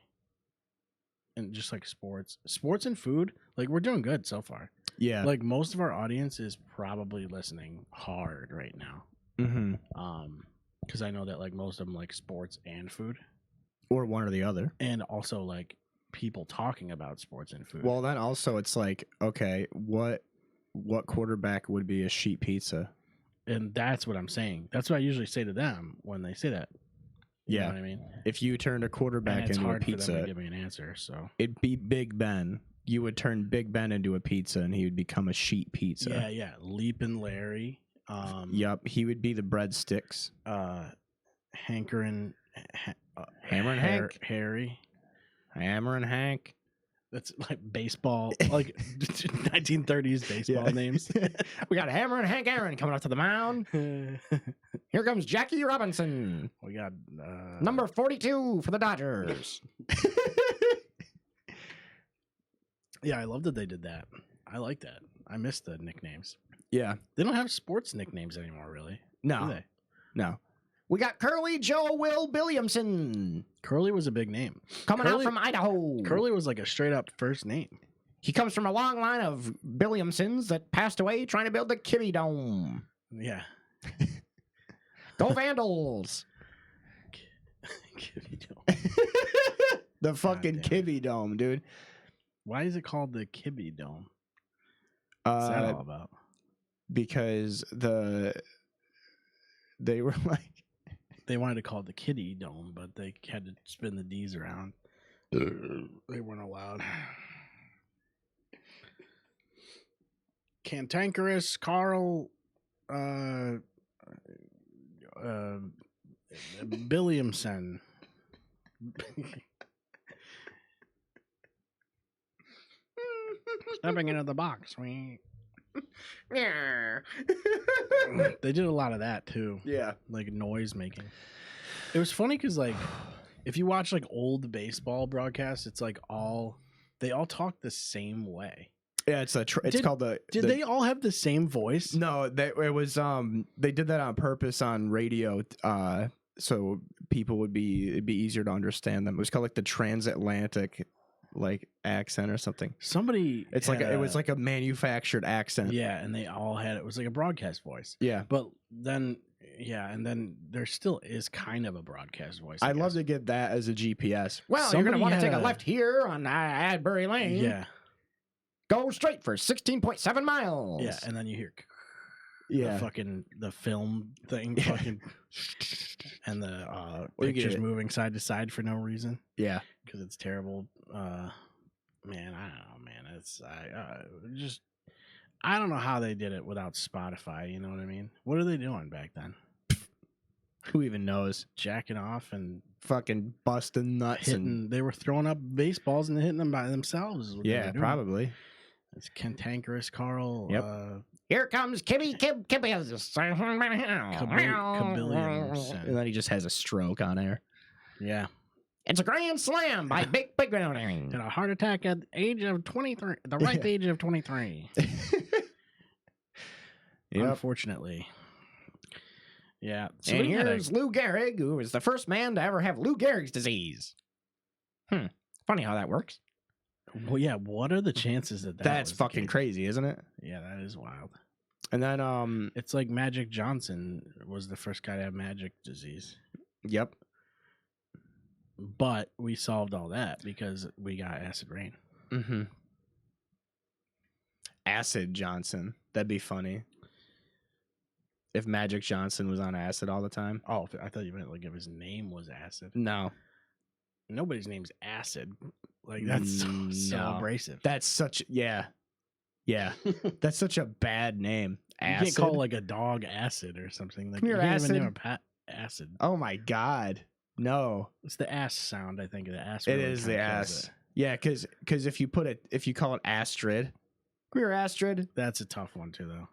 And just like sports and food, like we're doing good so far. Yeah. Like most of our audience is probably listening hard right now. Mm-hmm. Because I know that like most of them like sports and food, Or one or the other. and also like people talking about sports and food. Well, then also it's like, okay, what quarterback would be a sheet pizza? And that's what I'm saying. That's what I usually say to them when they say that. You know what I mean? If you turned a quarterback And it's into a hard for them pizza, to give me an answer. So it'd be Big Ben. You would turn Big Ben into a pizza, and he would become a sheet pizza. yeah, Leapin' Larry. Yup, he would be the breadsticks. Hankering, Hammer and Hank. Harry. Hammer and Hank. That's like baseball, like 1930s baseball names. We got Hammer and Hank Aaron coming up to the mound. Here comes Jackie Robinson. We got number 42 for the Dodgers. Yeah, I love that they did that. I like that. I miss the nicknames. Yeah. They don't have sports nicknames anymore, really. No. Do they? No. We got Curly Joe Will Williamson Curly was a big name. coming out from Idaho. Curly was like a straight up first name. He comes from a long line of Williamsons that passed away trying to build the Kibby Dome. Yeah. Go Vandals. Kibby Dome. The fucking God damn Kibby Dome, dude. Why is it called the Kibby Dome? What's that all about? Because they were like, They wanted to call it the Kitty Dome, but they had to spin the D's around. They weren't allowed. Cantankerous Carl Billiamson. Stepping into the box. They did a lot of that too. yeah. Like noise making. It was funny because like if you watch like old baseball broadcasts, it's like they all talk the same way. Yeah, it's called the. Did they all have the same voice? No, it was they did that on purpose on radio, so people it'd be easier to understand them. It was called like the transatlantic like accent or something. Somebody it was like a manufactured accent. Yeah, and they all had it was like a broadcast voice. Yeah. But then and then there still is kind of a broadcast voice. I'd love to get that as a GPS. Well, Somebody you're going to want to had take a left here on Adbury Lane. Yeah. Go straight for 16.7 miles. Yeah, and then you hear Yeah. the film thing fucking and the Or you pictures get- moving side to side for no reason Yeah. because it's terrible. Man, I don't know, man. It's I don't know how they did it without Spotify. You know what I mean? What are they doing back then? Who even knows? Jacking off and Fucking busting nuts hitting. They were throwing up baseballs and hitting them by themselves. is what they yeah, were doing. probably. It's cantankerous Carl. Yep. Here comes Kibby. Kabillions. And then he just has a stroke on air. Yeah. It's a grand slam by Big. Had a heart attack at the age of 23. The ripe age of 23. Yep. Unfortunately. Yeah. And Somebody had here's Lou Gehrig, who was the first man to ever have Lou Gehrig's disease. Funny how that works. well, yeah. What are the chances that That's was the fucking case? crazy, isn't it? Yeah, that is wild. And then It's like Magic Johnson was the first guy to have magic disease. yep. But we solved all that because we got acid rain. Mm-hmm. Acid Johnson. That'd be funny. If Magic Johnson was on acid all the time. Oh, I thought you meant like if his name was Acid. No. Nobody's name's Acid. Like that's so No. abrasive. That's such Yeah. That's such a bad name. Acid. You can't call like a dog Acid or something. Like Come here, you can't Acid. even name a pet Acid. Oh my god. No. It's the ass sound, I think. The ass. It really is kinda the kills ass. it. Yeah, because if you call it Astrid. Come here, Astrid. That's a tough one too, though.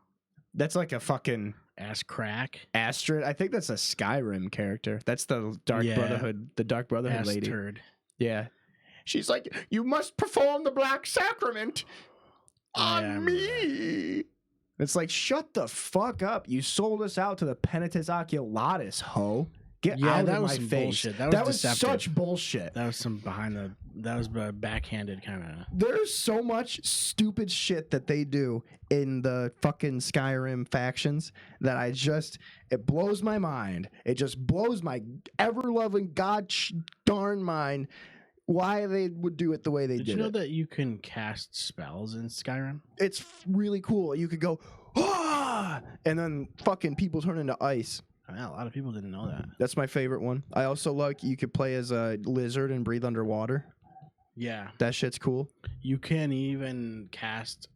That's like a fucking Ass crack. Astrid. I think that's a Skyrim character. That's the Dark Yeah. Brotherhood, the Dark Brotherhood Ass lady. turd. Yeah. She's like, you must perform the Black Sacrament Yeah, I on remember me. It's like, shut the fuck up. You sold us out to the Penitus Oculatus, ho. Get Yeah, out that of was my some face. bullshit. That was deceptive. such bullshit. That was some That was a backhanded kind of. There's so much stupid shit that they do in the fucking Skyrim factions that it blows my mind. It just blows my ever-loving darn mind why they would do it the way they did Did you know it. that you can cast spells in Skyrim? It's really cool. You could go, ah! And then fucking people turn into ice. Yeah, a lot of people didn't know that. That's my favorite one. I also like you could play as a lizard and breathe underwater. Yeah, That shit's cool. you can even cast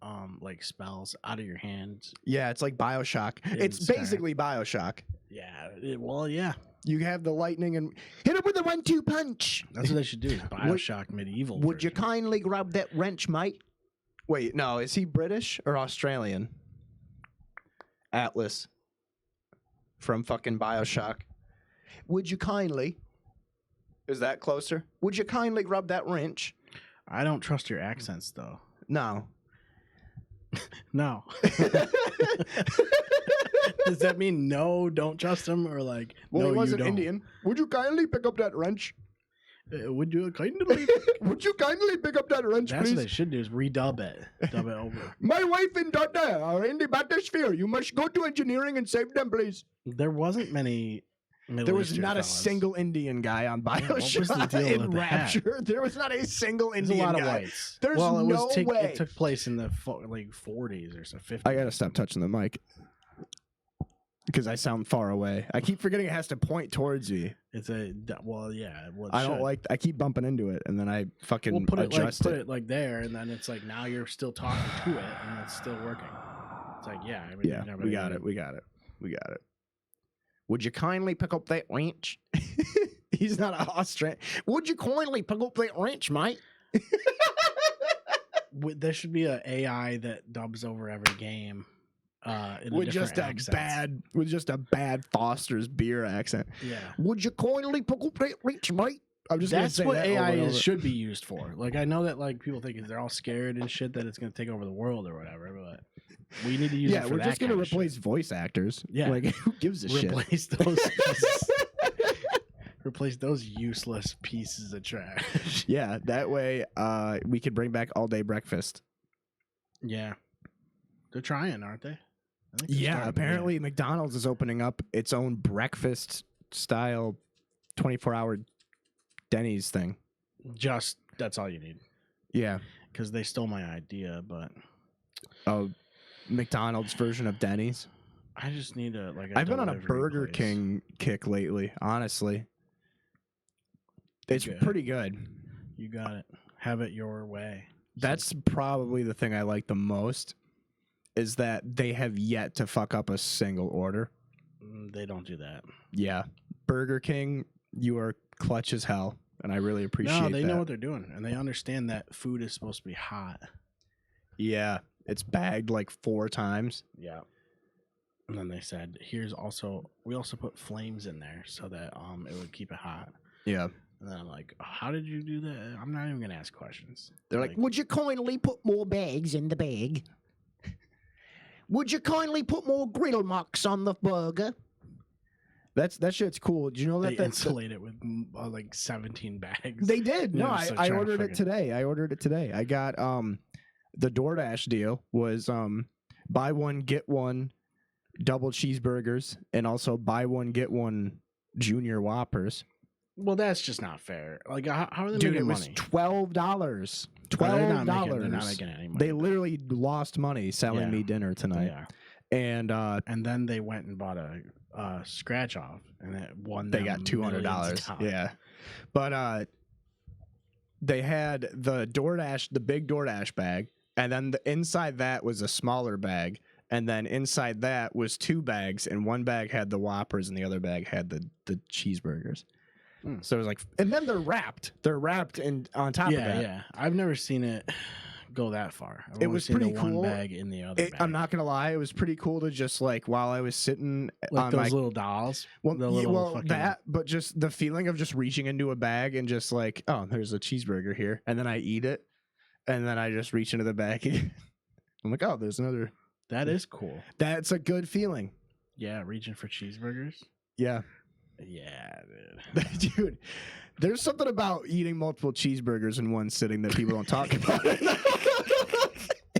like spells out of your hands. Yeah, it's like BioShock. It's Skyrim. basically BioShock. Yeah, well, yeah, You have the lightning and hit it with a 1-2 punch. that's what they should do. Is BioShock medieval. Would you version. kindly grab that wrench, mate? Wait, no, is he British or Australian? Atlas from fucking BioShock. Would you kindly? Is that closer? Would you kindly grab that wrench? I don't trust your accents though. No. No. Does that mean no? Don't trust him, or like Well, no? he wasn't you don't. Indian. Would you kindly pick up that wrench? Would you kindly? Would you kindly pick up that wrench, That's please? what they should do is redub it, dub it over. My wife and daughter are in the bathysphere. You must go to engineering and save them, please. There wasn't many. Middle There was Eastern not a fellas. single Indian guy on what was the BioShock deal in with that? Rapture. There was not a single There's Indian a lot guy. of whites. There's well, it no was way. It took place in the like 40s or so 50s. I gotta stop touching the mic because I sound far away. I keep forgetting it has to point towards me. It's a well, yeah. Well, it I don't should. like. I keep bumping into it, and then I fucking Well, put adjust it like there, and then it's like now you're still talking to it, and it's still working. It's like yeah, I mean, Yeah, we got it. We got it. Would you kindly pick up that wrench? He's not an Australian. Would you kindly pick up that wrench, mate? There should be an AI that dubs over every game. In With a just different accent. a bad Foster's beer accent. Yeah. Would you kindly pick up that wrench, mate? I'm just That's gonna what say that AI over and over. should be used for. Like I know that like people think they're all scared and shit that it's gonna take over the world or whatever, but we need to use it Yeah, for we're that just gonna kind of replace voice actors. Yeah. Like who gives a shit? replace those replace those useless pieces of trash. Yeah, that way we could bring back all day breakfast. Yeah. They're trying, aren't they? I think they're Yeah, starting, apparently McDonald's is opening up its own breakfast style 24-hour Denny's thing. Just that's all you need. Yeah. Because they stole my idea, but Oh, McDonald's version of Denny's. I just need a I've been on a delivery Burger place. King kick lately, honestly. It's Good. pretty good. You got it. Have it your way. That's probably the thing I like the most is that they have yet to fuck up a single order. They don't do that. Yeah. Burger King, you are clutch as hell, and I really appreciate that. No, they know what they're doing, and they understand that food is supposed to be hot. Yeah. It's bagged like 4 times. Yeah. And then they said, we also put flames in there so that it would keep it hot. Yeah. And then I'm like, how did you do that? I'm not even gonna ask questions. They're like, would you kindly put more bags in the bag? Would you kindly put more grill marks on the burger? That shit's cool. Do you know they that insulate it with like 17 bags. they did? No, Yeah, I just, like, trying to ordered it fucking- today. I got the DoorDash deal was buy one get one double cheeseburgers and also buy one get one junior Whoppers. Well, that's just not fair. Like, how are they Dude, making it was money? $12. They're not $12. making any money. They literally lost money selling Yeah. me dinner tonight. Yeah. And then they went and bought a scratch off, and it won. they them got millions of $200. dollars. Yeah. But they had the big DoorDash bag, and then inside that was a smaller bag, and then inside that was 2 bags, and one bag had the Whoppers and the other bag had the cheeseburgers. So it was like, and then they're wrapped. They're wrapped and on top of that. Yeah. I've never seen it go that far. I've It only was seen pretty the cool. One bag in the other bag. I'm not gonna lie, it was pretty cool to just like while I was sitting like on those my little dolls. well, the little fucking... that, but just the feeling of just reaching into a bag and just like, oh, there's a cheeseburger here, and then I eat it, and then I just reach into the bag. I'm like, oh, there's another. That is cool. That's a good feeling. Yeah, reaching for cheeseburgers. Yeah, yeah, dude. dude. There's something about eating multiple cheeseburgers in one sitting that people don't talk about.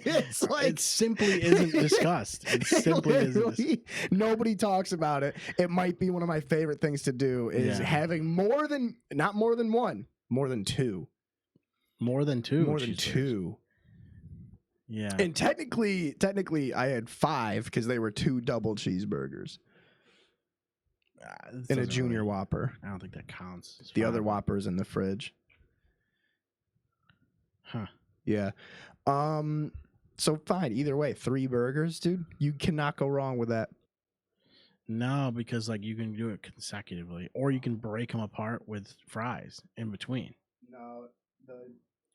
It's like it simply isn't discussed. It simply isn't. Nobody talks about it. It might be one of my favorite things to do is having not more than one, more than two. More than two. More than 2. Yeah. And technically, I had 5 because they were 2 double cheeseburgers and a junior Whopper. I don't think that counts. It's The fine. other Whopper's in the fridge. Huh. Yeah. So fine. Either way, 3 burgers, dude. You cannot go wrong with that. No, because like you can do it consecutively, or you can break them apart with fries in between. No,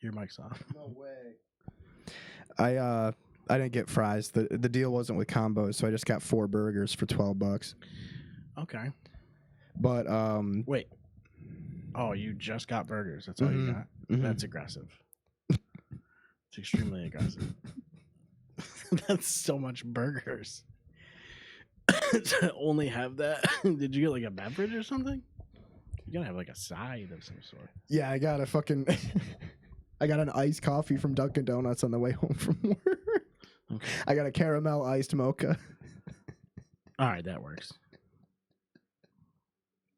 Your mic's off. no way. I didn't get fries. The deal wasn't with combos, so I just got 4 burgers for $12. Okay. But Wait. Oh, you just got burgers. That's all you got? Mhm. That's aggressive. It's extremely aggressive. That's so much burgers. To only have that. Did you get like a beverage or something? You gotta have like a side of some sort. yeah, I got a fucking I got an iced coffee from Dunkin' Donuts on the way home from work. Okay. I got a caramel iced mocha. All right, that works.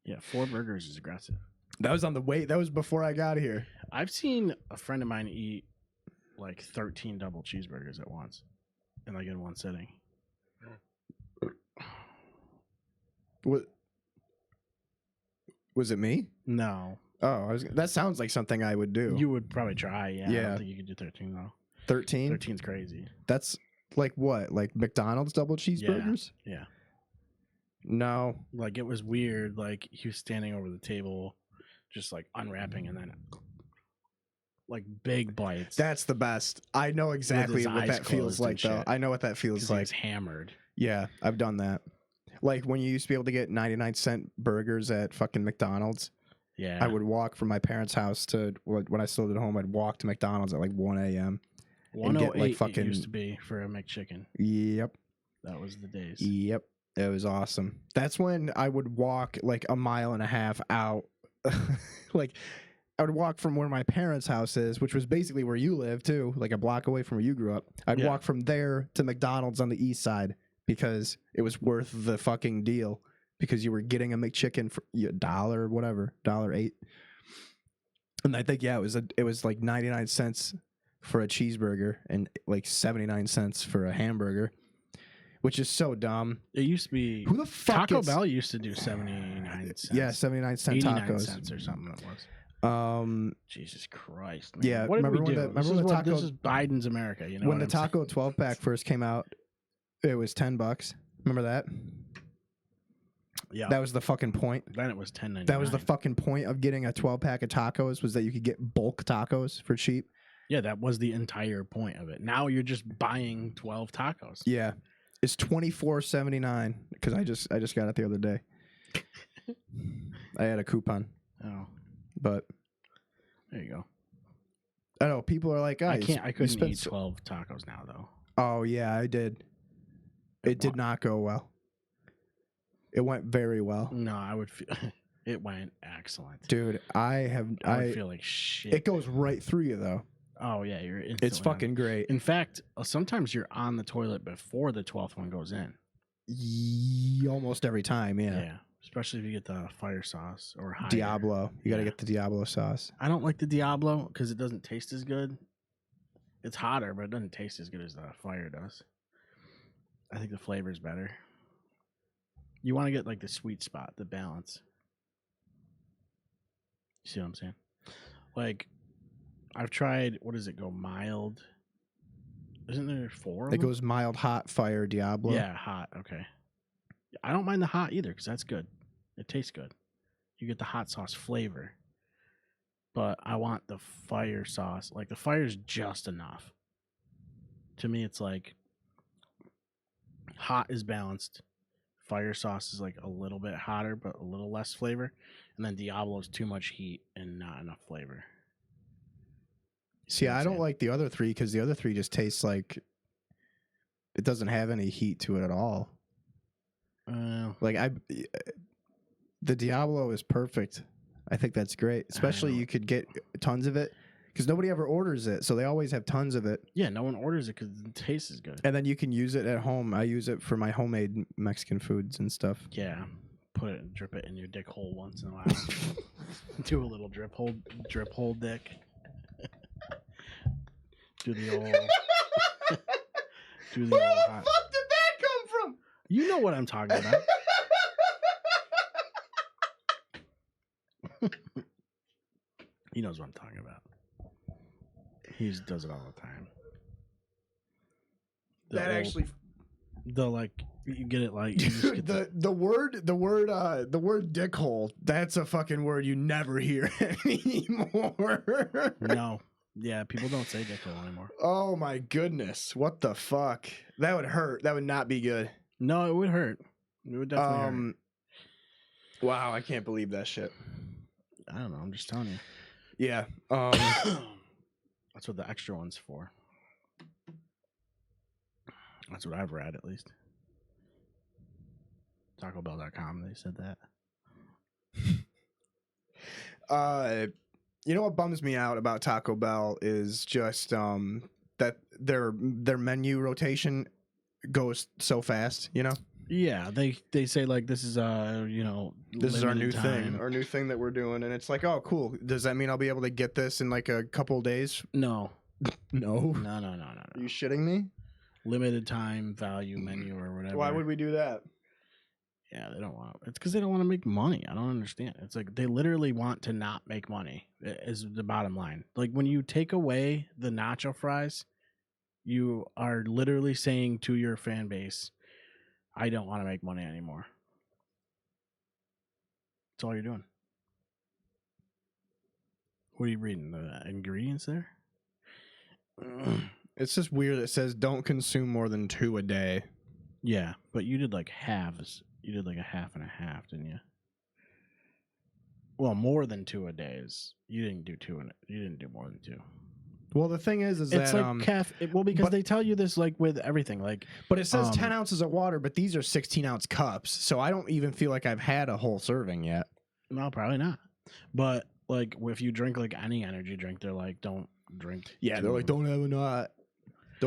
Yeah, 4 burgers is aggressive. That was on the way. That was before I got here. I've seen a friend of mine eat like 13 double cheeseburgers at once, and like in one sitting. What was it? Me? No, Oh, that sounds like something I would do. you would probably try. Yeah, I Yeah. don't think you could do 13 though. 13? 13's crazy. That's like what? Like McDonald's double cheeseburgers? Yeah, No. like it was weird. Like he was standing over the table, just like unwrapping, and then like big bites. That's the best. I know exactly his what eyes that feels closed like, and though. shit. I know what that feels 'Cause he like. was hammered. Yeah, I've done that. Like when you used to be able to get 99-cent burgers at fucking McDonald's. Yeah, I would walk from my parents' house to when I still lived at home. I'd walk to McDonald's at like 1 a.m. 108 like, fucking- it used to be for a McChicken. Yep. That was the days. Yep. It was awesome. That's when I would walk like a mile and a half out. Like I would walk from where my parents' house is, which was basically where you live too, like a block away from where you grew up. I'd Yeah. walk from there to McDonald's on the east side because it was worth the fucking deal because you were getting a McChicken for $1, whatever, $1.08. And I think, yeah, it was like 99 cents for a cheeseburger and like 79 cents for a hamburger, which is so dumb. It used to be Who the fuck Taco gets- Bell used to do 79 cents. Yeah, 79 cent 89 tacos. cents or something it was. Jesus Christ, man. Yeah, What did we remember when do? the- This remember is when the this is Biden's America, you know. when what the I'm saying? taco 12 pack first came out, it was $10. Remember that? Yeah. That was the fucking point. Then it was $10.99. That was the fucking point of getting a 12 pack of tacos was that you could get bulk tacos for cheap. Yeah, that was the entire point of it. Now you're just buying 12 tacos. Yeah. It's $24.79 because I just got it the other day. I had a coupon, Oh, but there you go. I know people are like, I "Guys, can't. I you couldn't spent eat 12 tacos now though. Oh yeah, I did. It did not go well. It went very well, No, I would feel it went excellent. dude. I would feel like shit. It goes right through you though. Oh yeah, you're. It's instantly on. fucking great. In fact, sometimes you're on the toilet before the 12th one goes in. Almost every time, yeah. especially if you get the fire sauce or higher. Diablo. You got to Yeah. get the Diablo sauce. I don't like the Diablo because it doesn't taste as good. It's hotter, but it doesn't taste as good as the fire does. I think the flavor's better. You want to get like the sweet spot, the balance. You see what I'm saying? Like, I've tried, what does it go, mild? Isn't there 4 of It them? goes mild, hot, fire, Diablo. Yeah, hot, okay. I don't mind the hot either because that's good. It tastes good. You get the hot sauce flavor. But I want the fire sauce. Like, the fire's just enough. To me, it's like hot is balanced. Fire sauce is like a little bit hotter, but a little less flavor. And then Diablo's too much heat and not enough flavor. See, what I'm I don't saying? like the other 3 because the other 3 just tastes like it doesn't have any heat to it at all. Like the Diablo is perfect. I think that's great. Especially know. you could get tons of it because nobody ever orders it, so they always have tons of it. Yeah, no one orders it because it tastes as good. And then you can use it at home. I use it for my homemade Mexican foods and stuff. Yeah, put it, drip it in your dick hole once in a while. Do a little drip hole dick. Do the old. Do the old hot. did that come from? You know what I'm talking about. He knows what I'm talking about. He just does it all the time. The like you get it like you just get the word dick hole. That's a fucking word you never hear anymore. no. Yeah, people don't say dick hole anymore. Oh my goodness. What the fuck? That would hurt. That would not be good. No, it would hurt. It would definitely hurt. Wow, I can't believe that shit. I don't know. I'm just telling you. Yeah. That's what the extra one's for. That's what I've read, at least. TacoBell.com, they said that. You know what bums me out about Taco Bell is just that their menu rotation goes so fast, you know? Yeah, they say like this is This is our new limited time. thing that we're doing, and it's like, oh cool. Does that mean I'll be able to get this in like a couple days? No. No. No. Are you shitting me? Limited time value menu or whatever. Why would we do that? Yeah, they don't want. It's because they don't want to make money. I don't understand. It's like they literally want to not make money. Is the bottom line. Like when you take away the nacho fries, you are literally saying to your fan base, "I don't want to make money anymore." That's all you're doing. What are you reading? The ingredients there? It's just weird. It says don't consume more than 2 a day. Yeah, but you did like halves. You did like a half and a half, didn't you? Well, more than 2 a day is. You didn't do 2 you didn't do more than 2. Well, the thing is It's that like because they tell you this like with everything, like. but it says 10 ounces of water, but these are 16-ounce cups, so I don't even feel like I've had a whole serving yet. No, probably not. But like, if you drink like any energy drink, they're like, don't drink. Yeah, too they're like, don't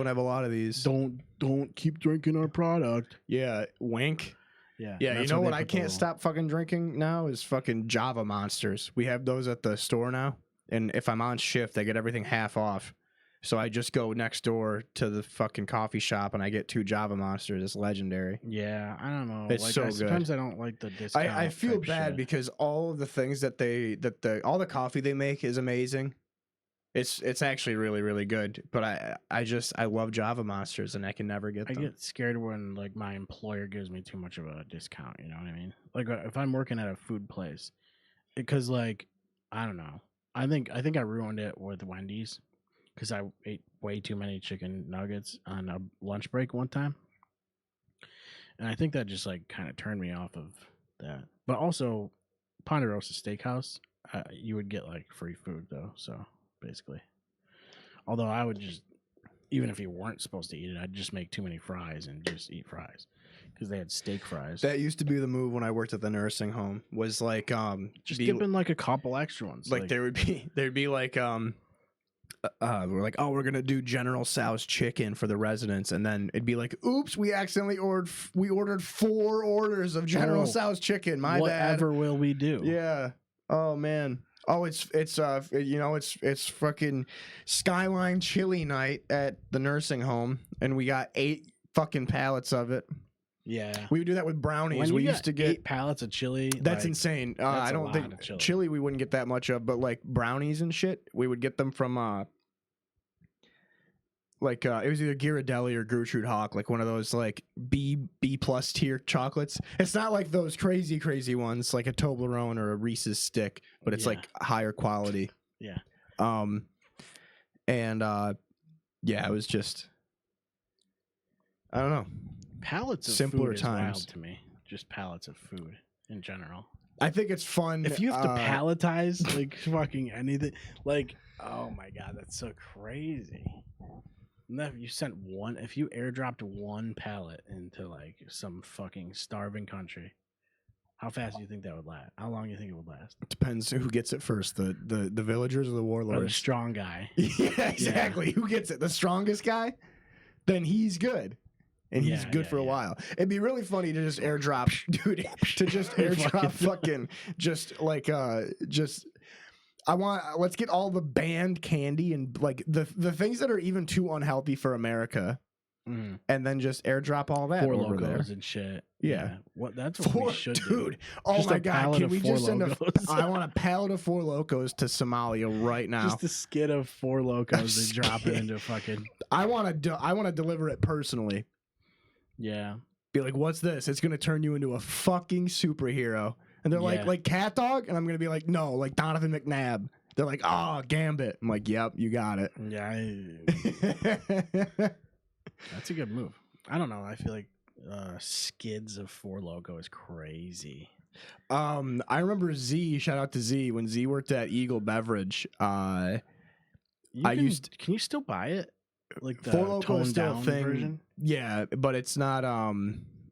have a lot of these. Don't keep drinking our product. Yeah, wink. Yeah, Yeah, you that's know why what they I put the can't little- stop fucking drinking now is fucking Java Monsters. We have those at the store now, and if I'm on shift, I get everything half off. So I just go next door to the fucking coffee shop and I get 2 Java Monsters. It's legendary. Yeah, I don't know. It's like, so good. Sometimes I don't like the discount. I feel type bad shit. because all of the things that all the coffee they make is amazing. It's actually really, really good. But I love Java Monsters and I can never get I them. get scared when like my employer gives me too much of a discount. You know what I mean? Like if I'm working at a food place, because like I don't know. I think I ruined it with Wendy's because I ate way too many chicken nuggets on a lunch break one time, and I think that just like kind of turned me off of that. But also, Ponderosa Steakhouse, you would get like free food though. So basically, although I would just. Even if you weren't supposed to eat it, I'd just make too many fries and just eat fries because they had steak fries. That used to be the move when I worked at the nursing home. Was like just give in like a couple extra ones. like there'd be like we're like, oh, we're gonna do General Tso's chicken for the residents, and then it'd be like, oops, we accidentally ordered 4 orders of General Oh, Tso's chicken. My bad. Whatever will we do? Yeah. Oh man. Oh, it's fucking Skyline chili night at the nursing home, and we got 8 fucking pallets of it. Yeah. We would do that with brownies. When We you used to got get 8 pallets of chili. That's like, insane. that's I a don't lot think of chili. chili we wouldn't get that much of, but like brownies and shit, we would get them from it was either Ghirardelli or Gertrude Hawk, like one of those like B plus tier chocolates. It's not like those crazy ones like a Toblerone or a Reese's stick, but it's like higher quality. Yeah. It was just, I don't know. Pallets of Simpler food is times. wild to me. Just pallets of food in general. I think it's fun. If you have to palletize like fucking anything, like, oh my god, that's so crazy. And if you airdropped 1 pallet into like some fucking starving country, how fast do you think that would last? How long do you think it would last? Depends who gets it first, the villagers or the Or the warlords. strong guy. Yeah, exactly. Who gets it? The strongest guy? Then he's good. And he's good for a while. It'd be really funny to just airdrop, dude, to just airdrop fucking let's get all the banned candy and like the things that are even too unhealthy for America. Mm. And then just airdrop all that 4 over locos there. and shit. Yeah. What that's what we should do. Dude. Oh Just my a god, pallet can of we 4 just send locos. I want a pallet of 4 locos to Somalia right now. Just a skid of 4 locos and drop it into fucking. I want to deliver it personally. Yeah. Be like, what's this? It's gonna turn you into a fucking superhero. And they're like Cat Dog, and I'm gonna be like, no, like Donovan McNabb. They're like, oh, Gambit. I'm like, yep, you got it. Yeah. That's a good move. I don't know. I feel like skids of 4 Loko is crazy. I remember Z. Shout out to Z when Z worked at Eagle Beverage. Can you still buy it? Like the 4 Loko is toned still a down thing. version? Yeah, but it's not.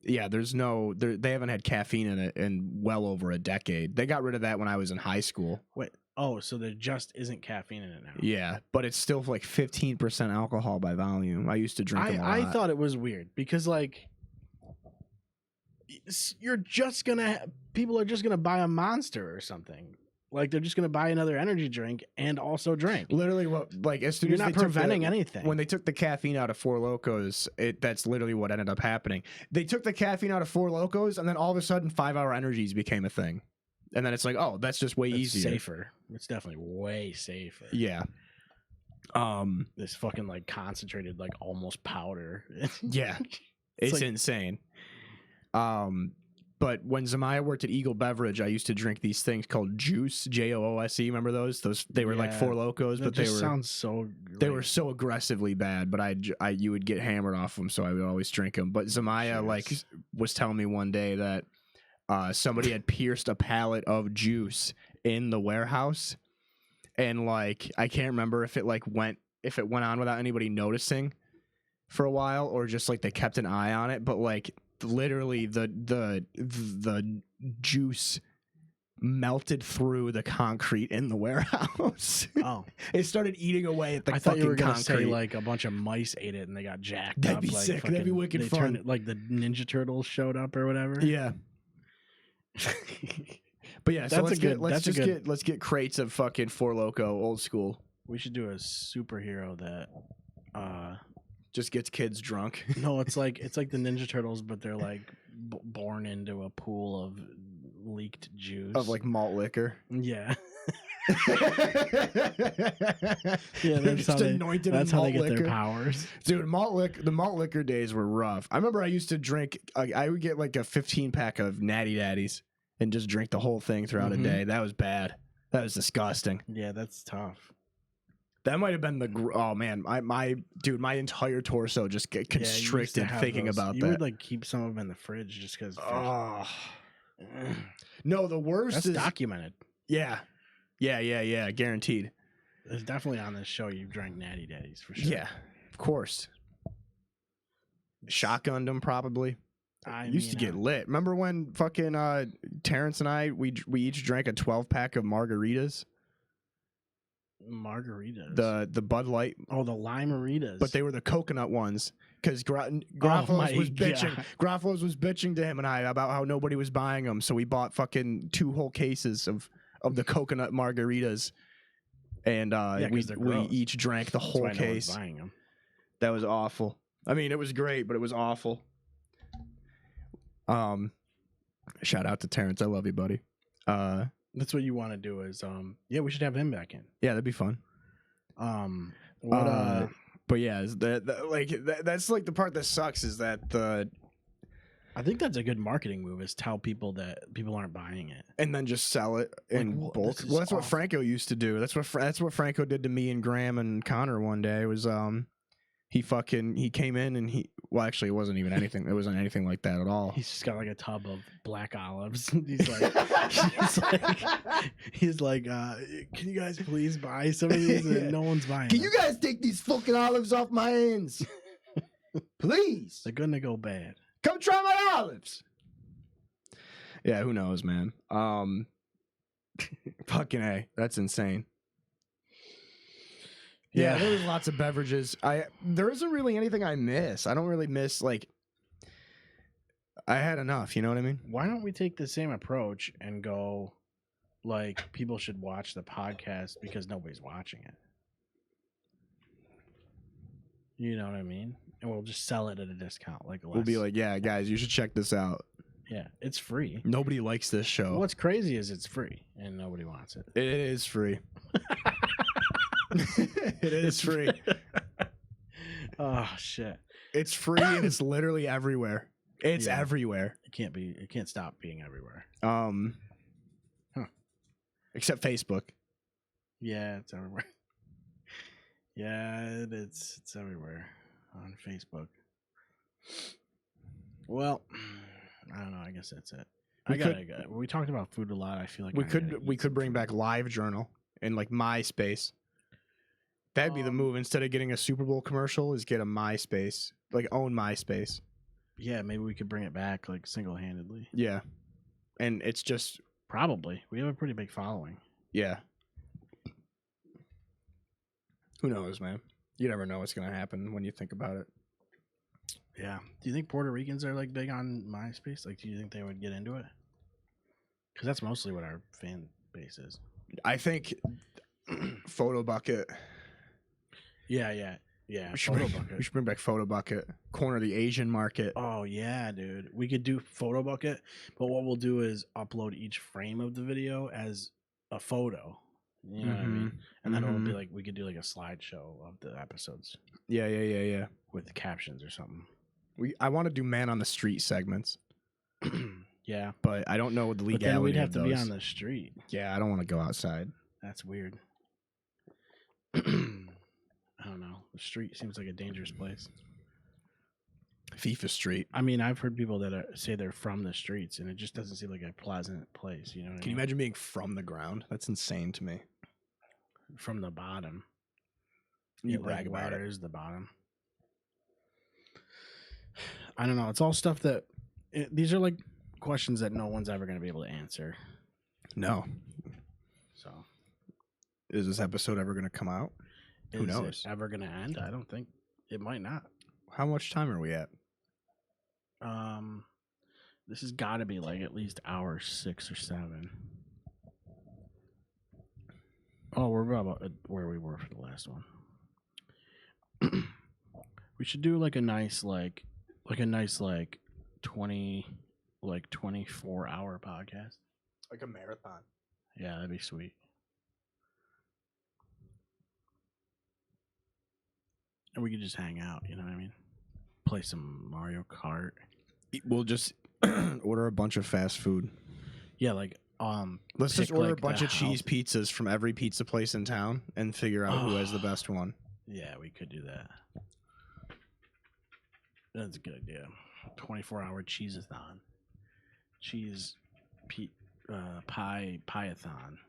They haven't had caffeine in it in well over a decade. They got rid of that when I was in high school. Wait. Oh, so there just isn't caffeine in it now? Yeah, but it's still like 15% alcohol by volume. I used to drink them a lot. I thought it was weird because like people are just gonna buy a Monster or something. Like they're just gonna buy another energy drink and also drink. Literally, as soon You're as not they took preventing anything. When they took the caffeine out of 4 Locos, that's literally what ended up happening. They took the caffeine out of 4 Locos, and then all of a sudden, 5-hour energies became a thing. And then it's like, oh, that's just way easier. Safer. It's definitely way safer. Yeah. This fucking like concentrated, like almost powder. Yeah. It's like, insane. But when Zamaya worked at Eagle Beverage, I used to drink these things called Juice, Joose. Remember those? They were like 4 Locos, but they were sounds so. They were so aggressively bad. But you would get hammered off them, so I would always drink them. But Zamaya was telling me one day that somebody had pierced a pallet of juice in the warehouse, and like I can't remember if it went on without anybody noticing for a while, or just like they kept an eye on it, but like. Literally the juice melted through the concrete in the warehouse. Oh, it started eating away at the I fucking thought you were gonna concrete. say like a bunch of mice ate it and they got jacked That'd up. be like, sick. That'd be wicked they fun. turned it, like the Ninja Turtles showed up or whatever. Yeah. But yeah, so That's let's get crates of fucking 4 Loko old school. We should do a superhero that just gets kids drunk. No, it's like the Ninja Turtles, but they're like born into a pool of leaked juice of like malt liquor. Yeah. Yeah, that's how they get liquor. their powers. Dude, the malt liquor days were rough. I remember I used to drink. I would get like a 15-pack of Natty Daddies and just drink the whole thing throughout a day. That was bad. That was disgusting. Yeah, that's tough. That might have been oh man, my entire torso just get constricted thinking about that. You would like keep some of them in the fridge just because. Oh. No, the worst That's is documented. Yeah, guaranteed. It's definitely on this show. You drank Natty Daddies for sure. Yeah, of course. Shotgunned them probably. I used to get lit. Remember when fucking Terrence and I we each drank a 12-pack of margaritas? margaritas? The Bud Light, the lime-maritas. but they were the coconut ones. Because my Garofalo's was bitching. God. Garofalo's was bitching to him and I about how nobody was buying them, so we bought fucking 2 whole cases of the coconut margaritas, and we each drank the whole That's why case. No one's buying them. That was awful. I mean, it was great, but it was awful. Shout out to Terrence. I love you, buddy. That's what you want to do is we should have him back in. Yeah, that'd be fun. But yeah, that's like the part that sucks is that I think that's a good marketing move is tell people that people aren't buying it and then just sell it in bulk. Well, that's what Franco used to do. That's what Franco did to me and Graham and Connor one day. Was he came in and it wasn't even anything. It wasn't anything like that at all. He's just got like a tub of black olives. He's like, can you guys please buy some of these? And no one's buying. Can you guys take these fucking olives off my hands, please? They're gonna go bad. Come try my olives. Yeah, who knows, man? Fucking A. That's insane. Yeah, there was lots of beverages. There isn't really anything I miss. I don't really miss, like, I had enough, you know what I mean? Why don't we take the same approach and go, like, people should watch the podcast because nobody's watching it? You know what I mean? And we'll just sell it at a discount. We'll be like, yeah, guys, you should check this out. Yeah, it's free. Nobody likes this show. What's crazy is it's free and nobody wants it. It is free. It is free. Oh shit! It's free and it's literally everywhere. It's everywhere. It can't stop being everywhere. Except Facebook. Yeah, it's everywhere. Yeah, it's everywhere on Facebook. Well, I don't know. I guess that's it. We talked about food a lot. I feel like we could bring back LiveJournal and like MySpace. That'd be the move. Instead of getting a Super Bowl commercial, is get a MySpace, like own MySpace. Yeah, maybe we could bring it back like single-handedly. Yeah, and it's just probably we have a pretty big following. Yeah. Who knows, man? You never know what's gonna happen when you think about it. Yeah. Do you think Puerto Ricans are like big on MySpace? Like, do you think they would get into it? Because that's mostly what our fan base is. I think Photo Bucket. Yeah. We should bring back Photo Bucket. Corner the Asian market. Oh yeah, dude. We could do Photo Bucket, but what we'll do is upload each frame of the video as a photo. You know what I mean? And then it'll be like we could do like a slideshow of the episodes. Yeah. With the captions or something. I want to do man on the street segments. Yeah, but I don't know the legality. But then we'd have of to those. be on the street. Yeah, I don't want to go outside. That's weird. I don't know. The street seems like a dangerous place. FIFA Street. I mean, I've heard people that say they're from the streets, and it just doesn't seem like a pleasant place. You know what I mean? Can you imagine being from the ground? That's insane to me. From the bottom. You brag about where is the bottom? I don't know. It's all stuff that... these are like questions that no one's ever going to be able to answer. No. So... Is this episode ever going to come out? Who knows? Is it ever going to end? I don't think. It might not. How much time are we at? This has got to be like at least hour 6 or 7. Oh, we're about where we were for the last one. We should do like a nice 24-hour podcast. Like a marathon. Yeah, that'd be sweet. And we could just hang out, you know what I mean? Play some Mario Kart. We'll just order a bunch of fast food. Yeah, like let's just order a bunch of cheese pizzas from every pizza place in town and figure out who has the best one. Yeah, we could do that. That's a good idea. 24-hour cheese-a-thon. Cheese pie-a-thon.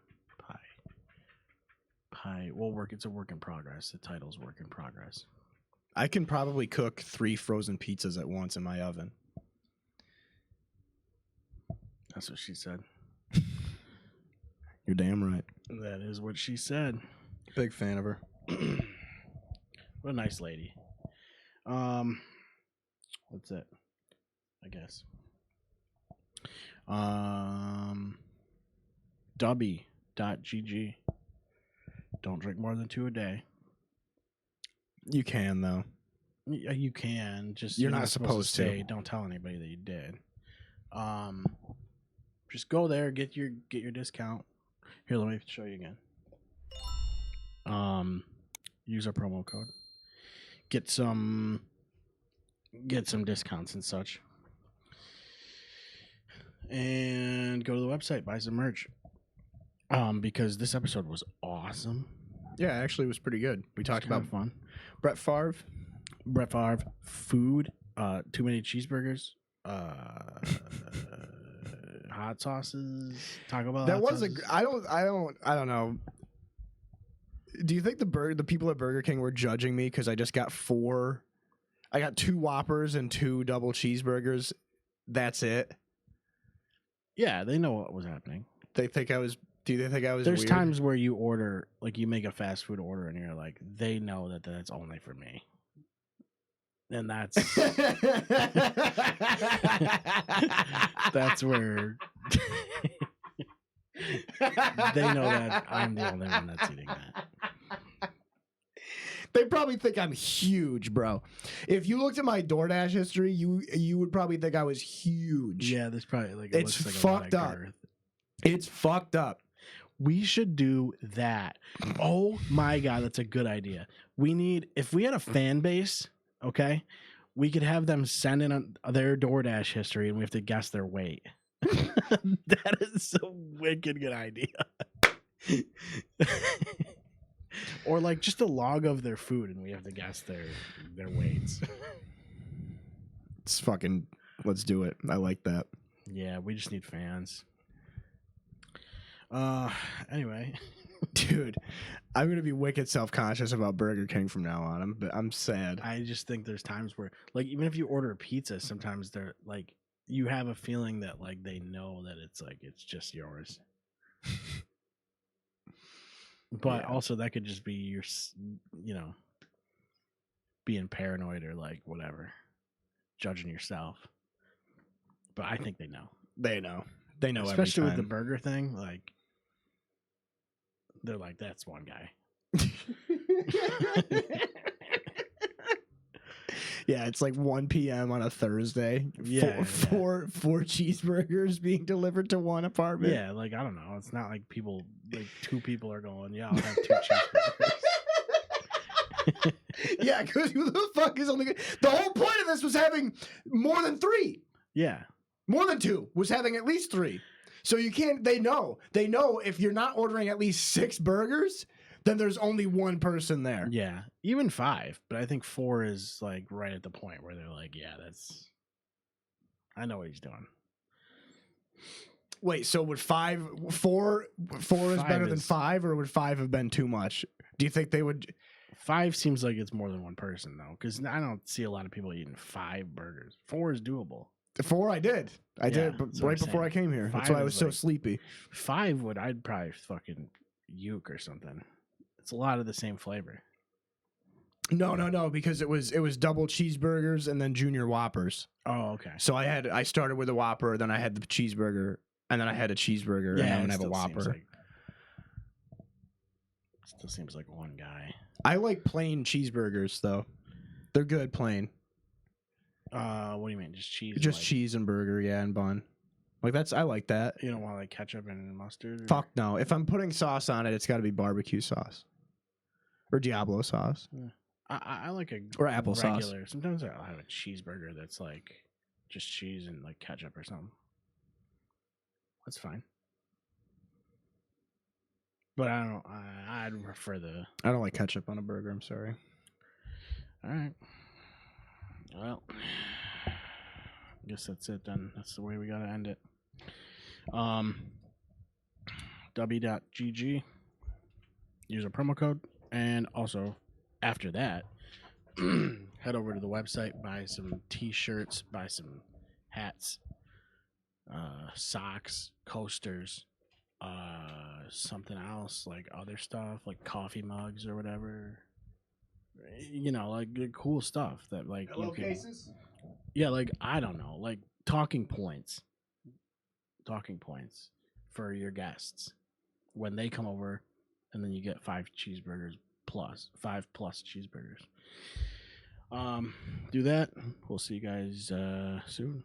Pie. We'll work. It's a work in progress. The title's work in progress. I can probably cook 3 frozen pizzas at once in my oven. That's what she said. You're damn right. That is what she said. Big fan of her. What a nice lady. That's it, I guess. Dubby.gg. Don't drink more than 2 a day. You can though. You can. Just You're not supposed to. Say, don't tell anybody that you did. Just go there, get your discount. Here, let me show you again. Use our promo code. Get some discounts and such. And go to the website, buy some merch. Because this episode was awesome. Yeah, actually, it was pretty good. We talked about fun. Brett Favre, food, too many cheeseburgers, hot sauces, Taco Bell. That was I don't know. Do you think the people at Burger King were judging me because I just got 2 Whoppers and 2 double cheeseburgers? That's it. Yeah, they know what was happening. They think I was. Do they think I was? There's weird? times where you order, like you make a fast food order, and you're like, they know that that's only for me, and that's that's where they know that I'm the only one that's eating that. They probably think I'm huge, bro. If you looked at my DoorDash history, you would probably think I was huge. Yeah, there's probably like it's looks like fucked a lot up. of girth. It's fucked up. We should do that. Oh my god, that's a good idea. If we had a fan base, okay, we could have them send in their DoorDash history, and we have to guess their weight. That is a wicked good idea. Or like just a log of their food, and we have to guess their weights. It's fucking. Let's do it. I like that. Yeah, we just need fans. Anyway, dude, I'm gonna be wicked self-conscious about Burger King from now on. I'm sad. I just think there's times where, like, even if you order a pizza, sometimes they're like, you have a feeling that like they know that it's like it's just yours. But yeah. Also, that could just be your, being paranoid or like whatever, judging yourself. But I think they know. They know. They know. Especially every with the time. burger thing, like they're like, that's one guy. Yeah, it's like 1 p.m. on a Thursday. Yeah, four cheeseburgers being delivered to one apartment. Yeah, like I don't know. It's not like 2 people are going, yeah, I'll have 2 cheeseburgers. Yeah, because who the fuck is only? The whole point of this was having more than 3. Yeah, more than 2 was having at least 3. So you can't. They know if you're not ordering at least 6 burgers, then there's only 1 person there. Yeah, even 5, but I think 4 is like right at the point where they're like, yeah, I know what he's doing. Wait, so would 4 is better than 5, or would 5 have been too much? Do you think they would? 5 seems like it's more than 1 person though, because I don't see a lot of people eating 5 burgers. 4 is doable. 4 I did, but right before I came here. That's why I was so sleepy. 5 I'd probably fucking uke or something. It's a lot of the same flavor. No, because it was double cheeseburgers and then junior Whoppers. Oh, okay. So I started with a Whopper, then I had the cheeseburger, and then I had a cheeseburger, and then I have a Whopper. Still seems like one guy. I like plain cheeseburgers though. They're good plain. What do you mean? Just cheese? Just cheese and burger, yeah, and bun. Like I like that. You don't want like ketchup and mustard? Or? Fuck no. If I'm putting sauce on it, it's got to be barbecue sauce or Diablo sauce. Yeah. I like or applesauce. Regular. Sometimes I'll have a cheeseburger that's like just cheese and like ketchup or something. That's fine. But I don't. I'd prefer the. I don't like ketchup on a burger. I'm sorry. All right. Well, I guess that's it then. That's the way we gotta end it. W.GG. Use a promo code, and also after that, head over to the website, buy some t-shirts, buy some hats, socks, coasters, something else, like other stuff, like coffee mugs or whatever. You know, like good, cool stuff that like you can. cases. Yeah, like I don't know, like talking points for your guests when they come over, and then you get 5 plus cheeseburgers. Do that. We'll see you guys soon.